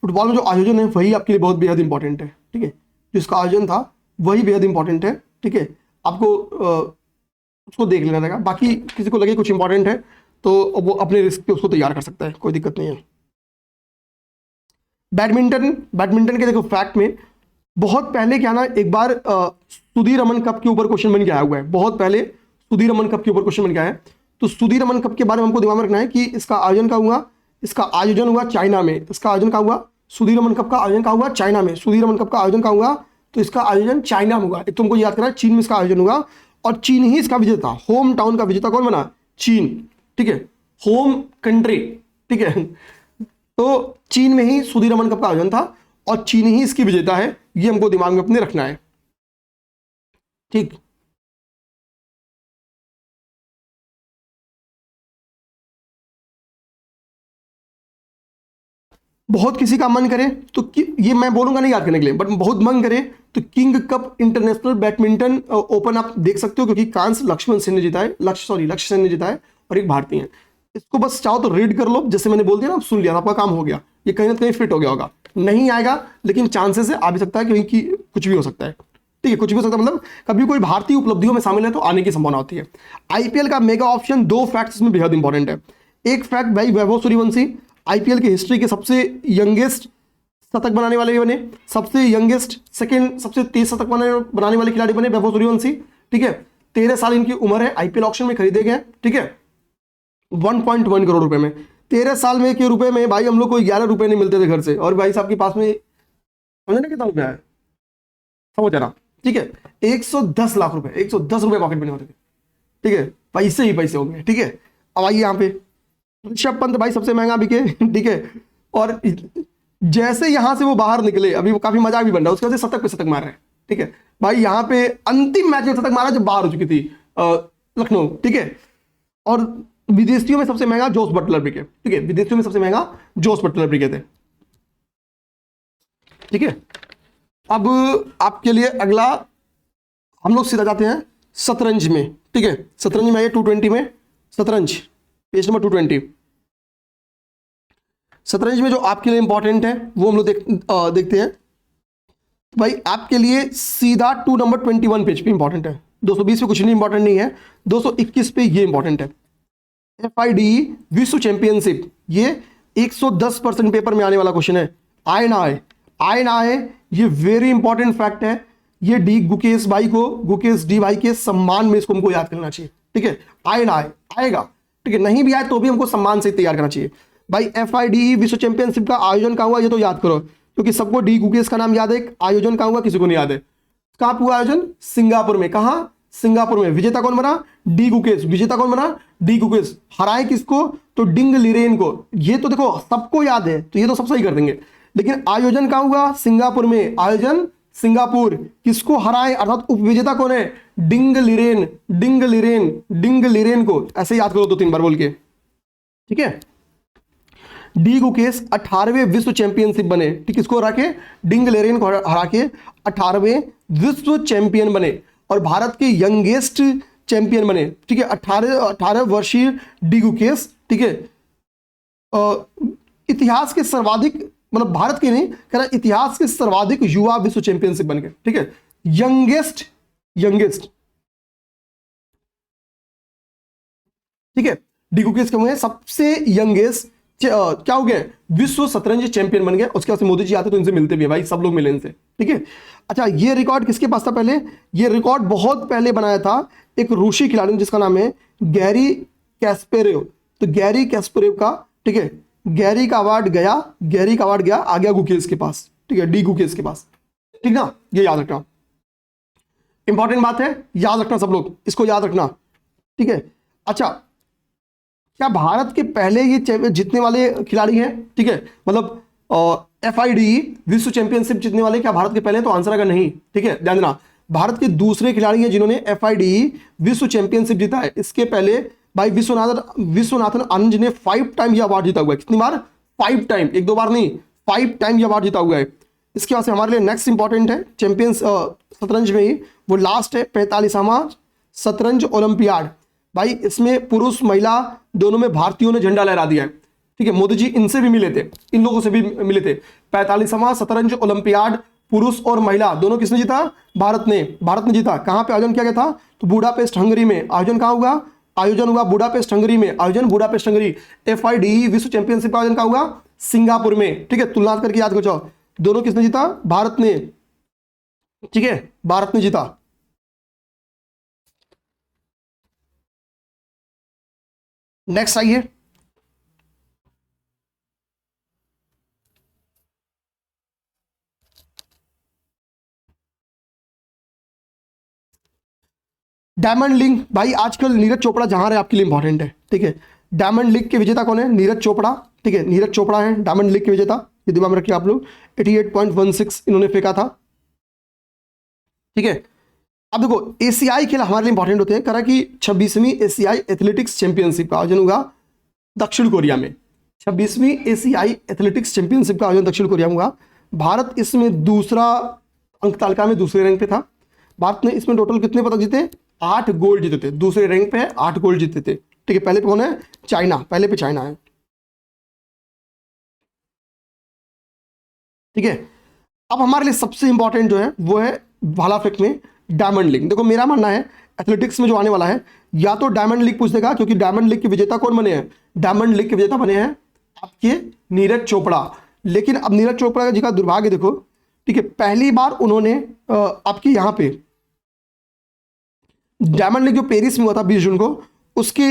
फुटबॉल में जो आयोजन है वही आपके लिए बहुत बेहद इंपॉर्टेंट है। ठीक है, जो इसका आयोजन था वही बेहद इंपॉर्टेंट है। ठीक है, आपको उसको देख लेना रहेगा। बाकी किसी को लगे कुछ इंपॉर्टेंट है तो वो अपने रिस्क पे उसको तैयार कर सकता है, कोई दिक्कत नहीं है। बैडमिंटन के देखो फैक्ट में, बहुत पहले क्या ना, एक बार सुधीर रमन कप के ऊपर क्वेश्चन बन के आया हुआ है। बहुत पहले सुधीर रमन कप के ऊपर क्वेश्चन बन के आया है। तो सुधीर रमन कप के बारे में हमको दिमाग में रखना है कि इसका आयोजन कहाँ हुआ, इसका आयोजन हुआ चाइना में। इसका आयोजन कहाँ हुआ, सुधीर रमन कप का आयोजन कहाँ हुआ, चाइना में। सुधीर रमन कप का आयोजन कहाँ हुआ, तो इसका आयोजन चाइना में हुआ। एक तुमको याद करना है, चीन में इसका आयोजन हुआ और चीन ही इसका विजेता, होम टाउन का विजेता कौन बना, चीन। ठीक है, होम कंट्री। ठीक है, तो चीन में ही सुधीर रमन कप का आयोजन था और चीन ही इसकी विजेता है। ये हमको दिमाग में अपने रखना है। ठीक, बहुत किसी का मन करे तो ये मैं बोलूंगा नहीं याद करने के लिए, बट बहुत मन करे तो king cup international badminton open आप देख सकते हो, क्योंकि कांस लक्ष्मण सेन ने जीता है, लक्ष्य सेन ने जीता है और एक भारतीय है। इसको बस चाहो तो रीड कर लो, जैसे मैंने बोल दिया ना, सुन लिया, आपका काम हो गया। ये कहीं ना कहीं फिट हो गया होगा, नहीं आएगा लेकिन चांसेस है, आ भी सकता है, कहीं की कुछ भी हो सकता है। ठीक है, कुछ भी हो सकता है, मतलब कभी कोई भारतीय उपलब्धियों में शामिल है तो आने की संभावना होती है। आईपीएल का मेगा ऑप्शन, 2 फैक्ट्स में बेहद इंपॉर्टेंट है। एक फैक्ट भाई, वैभव सूर्यवंशी आईपीएल की हिस्ट्री के सबसे यंगेस्ट शतक बनाने वाले भी बने, सबसे यंगेस्ट सेकंड सबसे तेज शतक बनाने वाले खिलाड़ी बने वैभव सूर्यवंशी। ठीक है, 13 साल इनकी उम्र है, आईपीएल ऑक्शन में खरीदे गए। ठीक है, 1.1 करोड़ रुपए में। 13 साल में के रुपए में भाई हम लोग को 11 रुपए नहीं मिलते थे घर से, और भाई साहब के पास में समझे ना कितना रुपया है, समझ रहा। ठीक है, 110 लाख रुपए, 110 रुपए पॉकेट में होते थे। ठीक है, पैसे ही पैसे होंगे। ठीक है, अब आइए यहाँ पे ऋषभ पंत भाई सबसे महंगा बिके। ठीक है, और जैसे यहां से वो बाहर निकले, अभी वो काफी मजाक भी बन रहा है, उसके वजह से शतक पे शतक मार रहे हैं। ठीक है भाई, यहां पे अंतिम मैच में शतक मारा जब बाहर हो चुकी थी लखनऊ। ठीक है, और विदेशियों में सबसे महंगा जोस बटलर बिके। ठीक है, विदेशियों में सबसे महंगा जोस बटलर बिके थे। ठीक है, अब आपके लिए अगला हम लोग सीधा जाते हैं शतरंज में। ठीक है, शतरंज में आइए 220 में, शतरंज पेज नंबर 220। शतरंज में जो आपके लिए इंपॉर्टेंट है वो हम लोग देखते हैं भाई। आपके लिए सीधा 2 नंबर 21 पेज पे इंपॉर्टेंट है, 220 पे कुछ नहीं इंपॉर्टेंट नहीं है, 221 पे ये इंपॉर्टेंट है। FIDE विश्व चैंपियनशिप, ये 110% पेपर में आने वाला क्वेश्चन है। आए ना आए, आए ना आए, ये वेरी इंपॉर्टेंट फैक्ट है। ये गुकेश डी भाई के सम्मान में इसको हमको याद करना चाहिए। ठीक है, आए ना आए, आएगा, ठीक है, नहीं भी आए तो भी हमको सम्मान से तैयार करना चाहिए भाई। FIDE विश्व चैंपियनशिप का आयोजन कहाँ हुआ, ये तो याद करो, क्योंकि सबको डी गुकेश का नाम याद है। आयोजन कहाँ हुआ, किसी को नहीं याद है। कहाँ हुआ आयोजन, सिंगापुर में। कहाँ, सिंगापुर में। विजेता कौन बना, डी गुकेश। विजेता कौन बना, डी गुकेश। हराए किसको, तो डिंग लिरेन को। ये तो देखो सबको याद है, तो ये तो सब सही कर देंगे। लेकिन आयोजन कहाँ हुआ, सिंगापुर में। आयोजन सिंगापुर। किसको हराए, अर्थात उपविजेता कौन है, डिंग लिरेन। डिंग लिरेन, डिंग लिरेन को ऐसे याद करो 2-3 बार बोल के, ठीक है। डी गुकेश 18वें विश्व चैंपियनशिप बने, ठीक, किसको हरा के, डिंग लिरेन को हरा के 18वें विश्व चैंपियन बने। और भारत के यंगेस्ट चैंपियन बने, ठीक है, 18 वर्षीय डी गुकेश, ठीक है। इतिहास के सर्वाधिक, मतलब भारत के नहीं कह रहा, इतिहास के सर्वाधिक युवा विश्व चैंपियनशिप बन गए, ठीक है। यंगेस्ट, ठीक है, डी गुकेश के सबसे यंगेस्ट क्या हो गया, विश्व शतरंज चैंपियन बन गए। उसके बाद मोदी जी आते तो इनसे मिलते भी है भाई, सब लोग मिले इनसे, ठीक है। अच्छा, ये रिकॉर्ड किसके पास था पहले, ये रिकॉर्ड बहुत पहले बनाया था एक रूसी खिलाड़ी जिसका नाम है गैरी कैस्पेरोव। तो गैरी कैस्पेरोव का, ठीक है, गैरी का अवार्ड गया, आ गया गुकेश के पास, ठीक है, डी गुकेश के पास, ठीक ना। ये याद रखना, इंपॉर्टेंट बात है, याद रखना सब लोग, इसको याद रखना, ठीक है। अच्छा, क्या भारत के पहले ये जीतने वाले खिलाड़ी हैं, ठीक है, मतलब FIDE विश्व चैंपियनशिप जीतने वाले क्या भारत के पहले, तो आंसर अगर नहीं, ठीक है, ध्यान देना। भारत के दूसरे खिलाड़ी हैं जिन्होंने FIDE विश्व चैंपियनशिप जीता है। इसके पहले भाई विश्वनाथन आनंद जी ने 5 टाइम ये अवार्ड जीता हुआ है। कितनी बार, 5 टाइम, 1-2 बार नहीं, 5 टाइम ये अवार्ड जीता हुआ है। इसके बाद से हमारे लिए नेक्स्ट इंपॉर्टेंट है चैंपियंस शतरंज में ही, वो लास्ट है 45वां शतरंज ओलंपियाड। भाई इसमें पुरुष महिला दोनों में भारतीयों ने झंडा लहरा दिया है, ठीक है। मोदी जी इनसे भी मिले थे, इन लोगों से भी मिले थे। 45वां शतरंज ओलंपियाड पुरुष और महिला दोनों किसने जीता, भारत ने जीता। कहां पे आयोजन किया गया था, तो बुडापेस्ट हंगरी में। आयोजन कहां हुआ, आयोजन हुआ बुडापेस्ट हंगरी में। आयोजन बुडापेस्ट हंगरी। FIDE विश्व चैंपियनशिप का आयोजन कहां हुआ, सिंगापुर में, ठीक है। तुलना करके याद करो, दोनों किसने जीता, भारत ने, ठीक है, भारत ने जीता। नेक्स्ट आइए, डायमंड लीग। भाई आजकल नीरज चोपड़ा जहां रहे आपके लिए इंपॉर्टेंट है, ठीक है। डायमंड लीग के विजेता कौन है, नीरज चोपड़ा, ठीक है, नीरज चोपड़ा है डायमंड लीग के विजेता, ये दिमाग में रखिए आप लोग। 88.16 इन्होंने फेंका था, ठीक है। अब देखो एशियाई खेल हमारे लिए इंपॉर्टेंट होते हैं। करा कि 26वीं एशियाई एथलेटिक्स चैंपियनशिप का आयोजन हुआ दक्षिण कोरिया में। 26वीं एशियाई एथलेटिक्स चैंपियनशिप का आयोजन दक्षिण कोरिया में हुआ। भारत इसमें दूसरा अंक तालिका में दूसरे रैंक पे था। भारत ने इसमें टोटल कितने पदक जीते, 8 गोल्ड जीते थे, दूसरे रैंक पे है, 8 गोल्ड जीते थे, ठीक है। पहले पे कौन है, चाइना, पहले पे चाइना है, ठीक है। अब हमारे लिए सबसे इंपॉर्टेंट जो है वो है भाला फेंक में डायमंड लीग। देखो मेरा मानना है एथलेटिक्स में जो आने वाला है, या तो डायमंड लीग पूछ देगा, क्योंकि डायमंड लीग के विजेता कौन बने हैं, डायमंड लीग के विजेता बने हैं आपके नीरज चोपड़ा। लेकिन अब नीरज चोपड़ा जी का दुर्भाग्य देखो, ठीक है, पहली बार उन्होंने आपके यहाँ पे डायमंड लीग जो पेरिस में हुआ था 20 जून को, उसके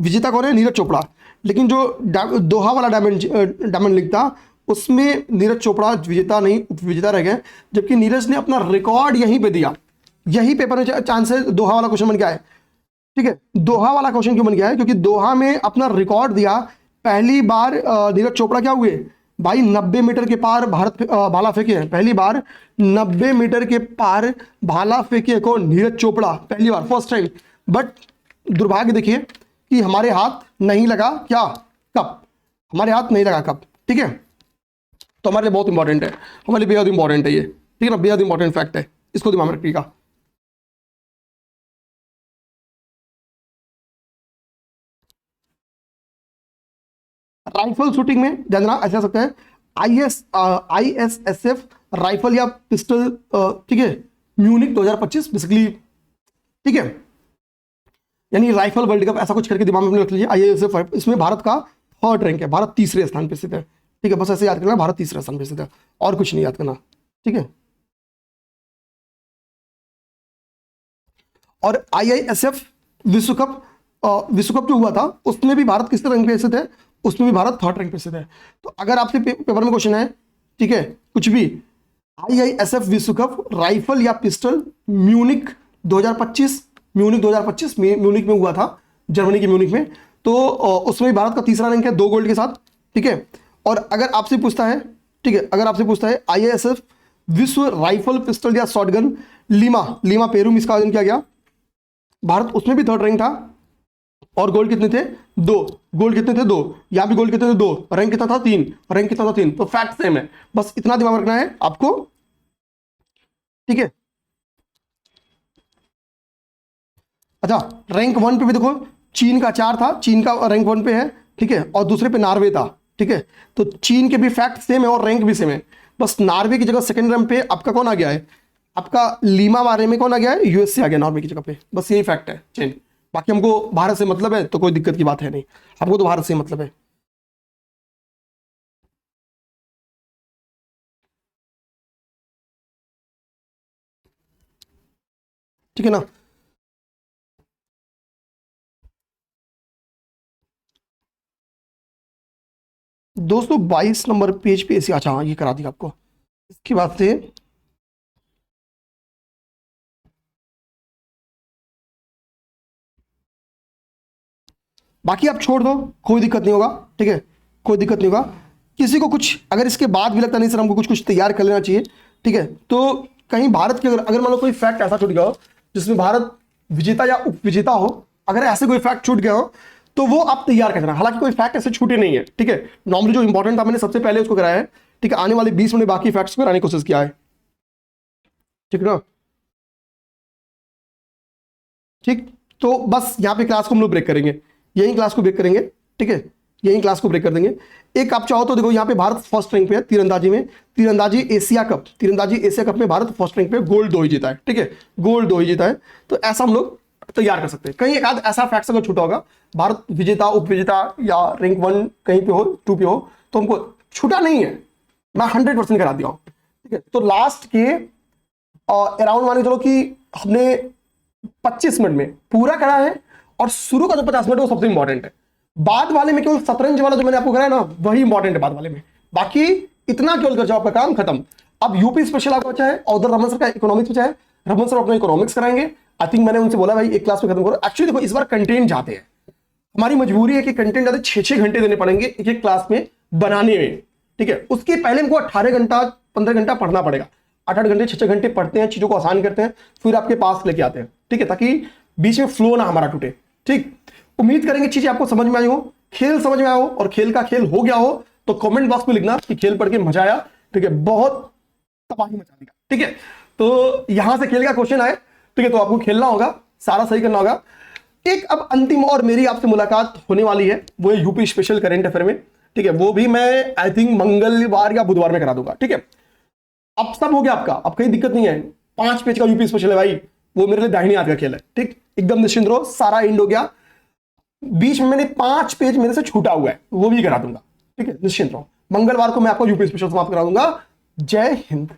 विजेता कौन है, नीरज चोपड़ा। लेकिन जो दोहा वाला डायमंड लीग था उसमें नीरज चोपड़ा विजेता नहीं, उपविजेता रह गए। जबकि नीरज ने अपना रिकॉर्ड यहीं पे दिया, यही पेपर में चांस है दोहा वाला क्वेश्चन बन गया है, ठीक है। दोहा वाला क्वेश्चन क्यों बन गया है, क्योंकि दोहा में अपना रिकॉर्ड दिया। पहली बार नीरज चोपड़ा क्या हुए भाई, 90 मीटर के पार भाला फेंके हैं, पहली बार 90 मीटर के पार भाला फेंके कौन, नीरज चोपड़ा, पहली बार, फर्स्ट टाइम। बट दुर्भाग्य देखिए कि हमारे हाथ नहीं लगा, क्या, कप, हमारे हाथ नहीं लगा कप, ठीक है। तो हमारे लिए बहुत इंपॉर्टेंट है, हमारे लिए बेहद इंपॉर्टेंट है ये, ठीक है ना, बेहद इंपॉर्टेंट फैक्ट है, इसको दिमाग में रखिएगा। राइफल शूटिंग में जानना ऐसा सकता है ISSF राइफल या पिस्टल, ठीक है, म्यूनिक 2025 बेसिकली, ठीक है, यानी राइफल वर्ल्ड कप ऐसा कुछ करके दिमाग में रख लीजिए। ISSF इसमें भारत का 3rd रैंक है, भारत तीसरे स्थान पर स्थित है, ठीक है। बस ऐसे याद करना, भारत तीसरे स्थान पर स्थित है, और कुछ नहीं याद करना, ठीक है। और IISF विश्व कप विश्व कप जो हुआ था उसमें भी भारत किस रैंक पे स्थित है, उसमें भी भारत थर्ड रैंक पे स्थित है। तो अगर आपसे पेपर में क्वेश्चन है, ठीक है, कुछ भी IISF विश्व कप राइफल या पिस्टल म्यूनिक 2025, म्यूनिक में हुआ था, जर्मनी के म्यूनिक में, तो उसमें भारत का तीसरा रैंक है 2 गोल्ड के साथ, ठीक है। और अगर आपसे पूछता है, ठीक है, अगर आपसे पूछता है IISF विश्व राइफल पिस्टल या शॉटगन लीमा पेरू में इसका आयोजन किया गया, भारत उसमें भी थर्ड रैंक था, और गोल्ड कितने थे, 2 गोल्ड कितने थे, 2, यहां भी गोल्ड कितने थे, 2, रैंक कितना था, 3, रैंक कितना था, 3, तो फैक्ट सेम है, बस इतना दिमाग रखना है आपको, ठीक है। अच्छा, रैंक 1 पे भी देखो चीन का 4 था, चीन का रैंक 1 पे है, ठीक है, और दूसरे पे नॉर्वे था, ठीक है। तो चीन के भी फैक्ट सेम है और रैंक भी सेम है, बस नॉर्वे की जगह सेकंड रैंक पे आपका कौन आ गया है, आपका लीमा बारे में कौन आ गया है, यूएस से आ गया नॉर्वे की जगह पे, बस यही फैक्ट है चेंज। बाकी हमको भारत से मतलब है तो कोई दिक्कत की बात है नहीं, हमको तो भारत से मतलब है। ठीक है ना। दोस्तों 22 नंबर पेज पे ऐसे, अच्छा हाँ ये करा दिया आपको, इसके बाद से बाकी आप छोड़ दो, कोई दिक्कत नहीं होगा, ठीक है, कोई दिक्कत नहीं होगा। किसी को कुछ अगर इसके बाद भी लगता नहीं सर हमको कुछ कुछ तैयार कर लेना चाहिए, ठीक है, तो कहीं भारत के अगर मान लो कोई फैक्ट ऐसा छूट गया हो जिसमें भारत विजेता या उपविजेता हो, अगर ऐसे कोई फैक्ट छूट गया हो तो वो आप तैयार कर देना, हालांकि कोई फैक्ट ऐसे छूटे नहीं है, ठीक है। नॉर्मली जो इंपॉर्टेंट था मैंने सबसे पहले उसको कराया है, ठीक है, आने वाले 20 मिनट बाकी फैक्ट्स को कराने की कोशिश किया है, ठीक है ना। ठीक, तो बस यहाँ पे क्लास को हम लोग ब्रेक करेंगे, यही क्लास को ब्रेक करेंगे, ठीक है, यही क्लास को ब्रेक कर देंगे। एक आप चाहो तो देखो यहाँ पे भारत फर्स्ट रैंक पे है तीरंदाजी में, तीरंदाजी एशिया कप में भारत फर्स्ट रैंक पे, गोल्ड 2 ही जीता है, ठीक है, गोल्ड 2 ही जीता है। तो ऐसा हम लोग तैयार कर सकते हैं। कहीं एक आध ऐसा फैक्ट अगर छूटा होगा, भारत विजेता उपविजेता या रैंक 1 कहीं पे हो 2 पे हो, तो हमको छूटा नहीं है, मैं 100% करा दिया हूं, ठीक है। तो लास्ट के अराउंड मान के चलो कि हमने 25 मिनट में पूरा करा है, और शुरू का जो 50 मिनट वो सबसे इंपॉर्टेंट है, बाद वाले में केवल शतरंज वाला जो मैंने आपको कराया ना वही इंपॉर्टेंट है बाद वाले में, बाकी इतना केवल कर जाओ आपका काम खत्म। अब यूपी स्पेशल आपको बचा है, और उधर रमन सर का इकोनॉमिक्स बचा है, रमन सर अपना इकोनॉमिक्स कराएंगे। आई थिंक मैंने उनसे बोला भाई एक क्लास में खत्म करो, एक्चुअली देखो इस बार कंटेंट जाते हैं, हमारी मजबूरी है कि कंटेंट जाते 6-6 घंटे देने पड़ेंगे एक एक क्लास में बनाने में, ठीक है। उसके पहले हमको 18 घंटा 15 घंटा पढ़ना पड़ेगा, 8-8 घंटे 6-6 घंटे पढ़ते हैं, चीजों को आसान करते हैं, फिर आपके पास लेके आते हैं, ठीक है, ताकि बीच में फ्लो ना हमारा टूटे, ठीक। उम्मीद करेंगे चीजें आपको समझ में आई हो, खेल समझ में आया हो, और खेल का खेल हो गया हो तो कमेंट बॉक्स में लिखना कि खेल पढ़ के मजा आया, ठीक है, बहुत तबाही मचा देगा, ठीक है। तो यहां से खेल का क्वेश्चन आए, ठीक है, तो आपको खेलना होगा, सारा सही करना होगा। एक अब अंतिम और मेरी आपसे मुलाकात होने वाली है, वो है यूपी स्पेशल करंट अफेयर में, ठीक है, वो भी मैं आई थिंक मंगलवार या बुधवार में करा दूंगा, ठीक है। अब सब हो गया आपका, अब कहीं दिक्कत नहीं है, 5 पेज का यूपी स्पेशल है भाई, वो मेरे लिए दाहिने हाथ का खेल है, ठीक, एकदम निश्चिंत रहो, सारा एंड हो गया। बीच में मैंने 5 पेज मेरे से छूटा हुआ है, वो भी करा दूंगा, ठीक है, निश्चिंत रहो। मंगलवार को मैं आपको यूपी स्पेशल समाप्त करा दूंगा। जय हिंद।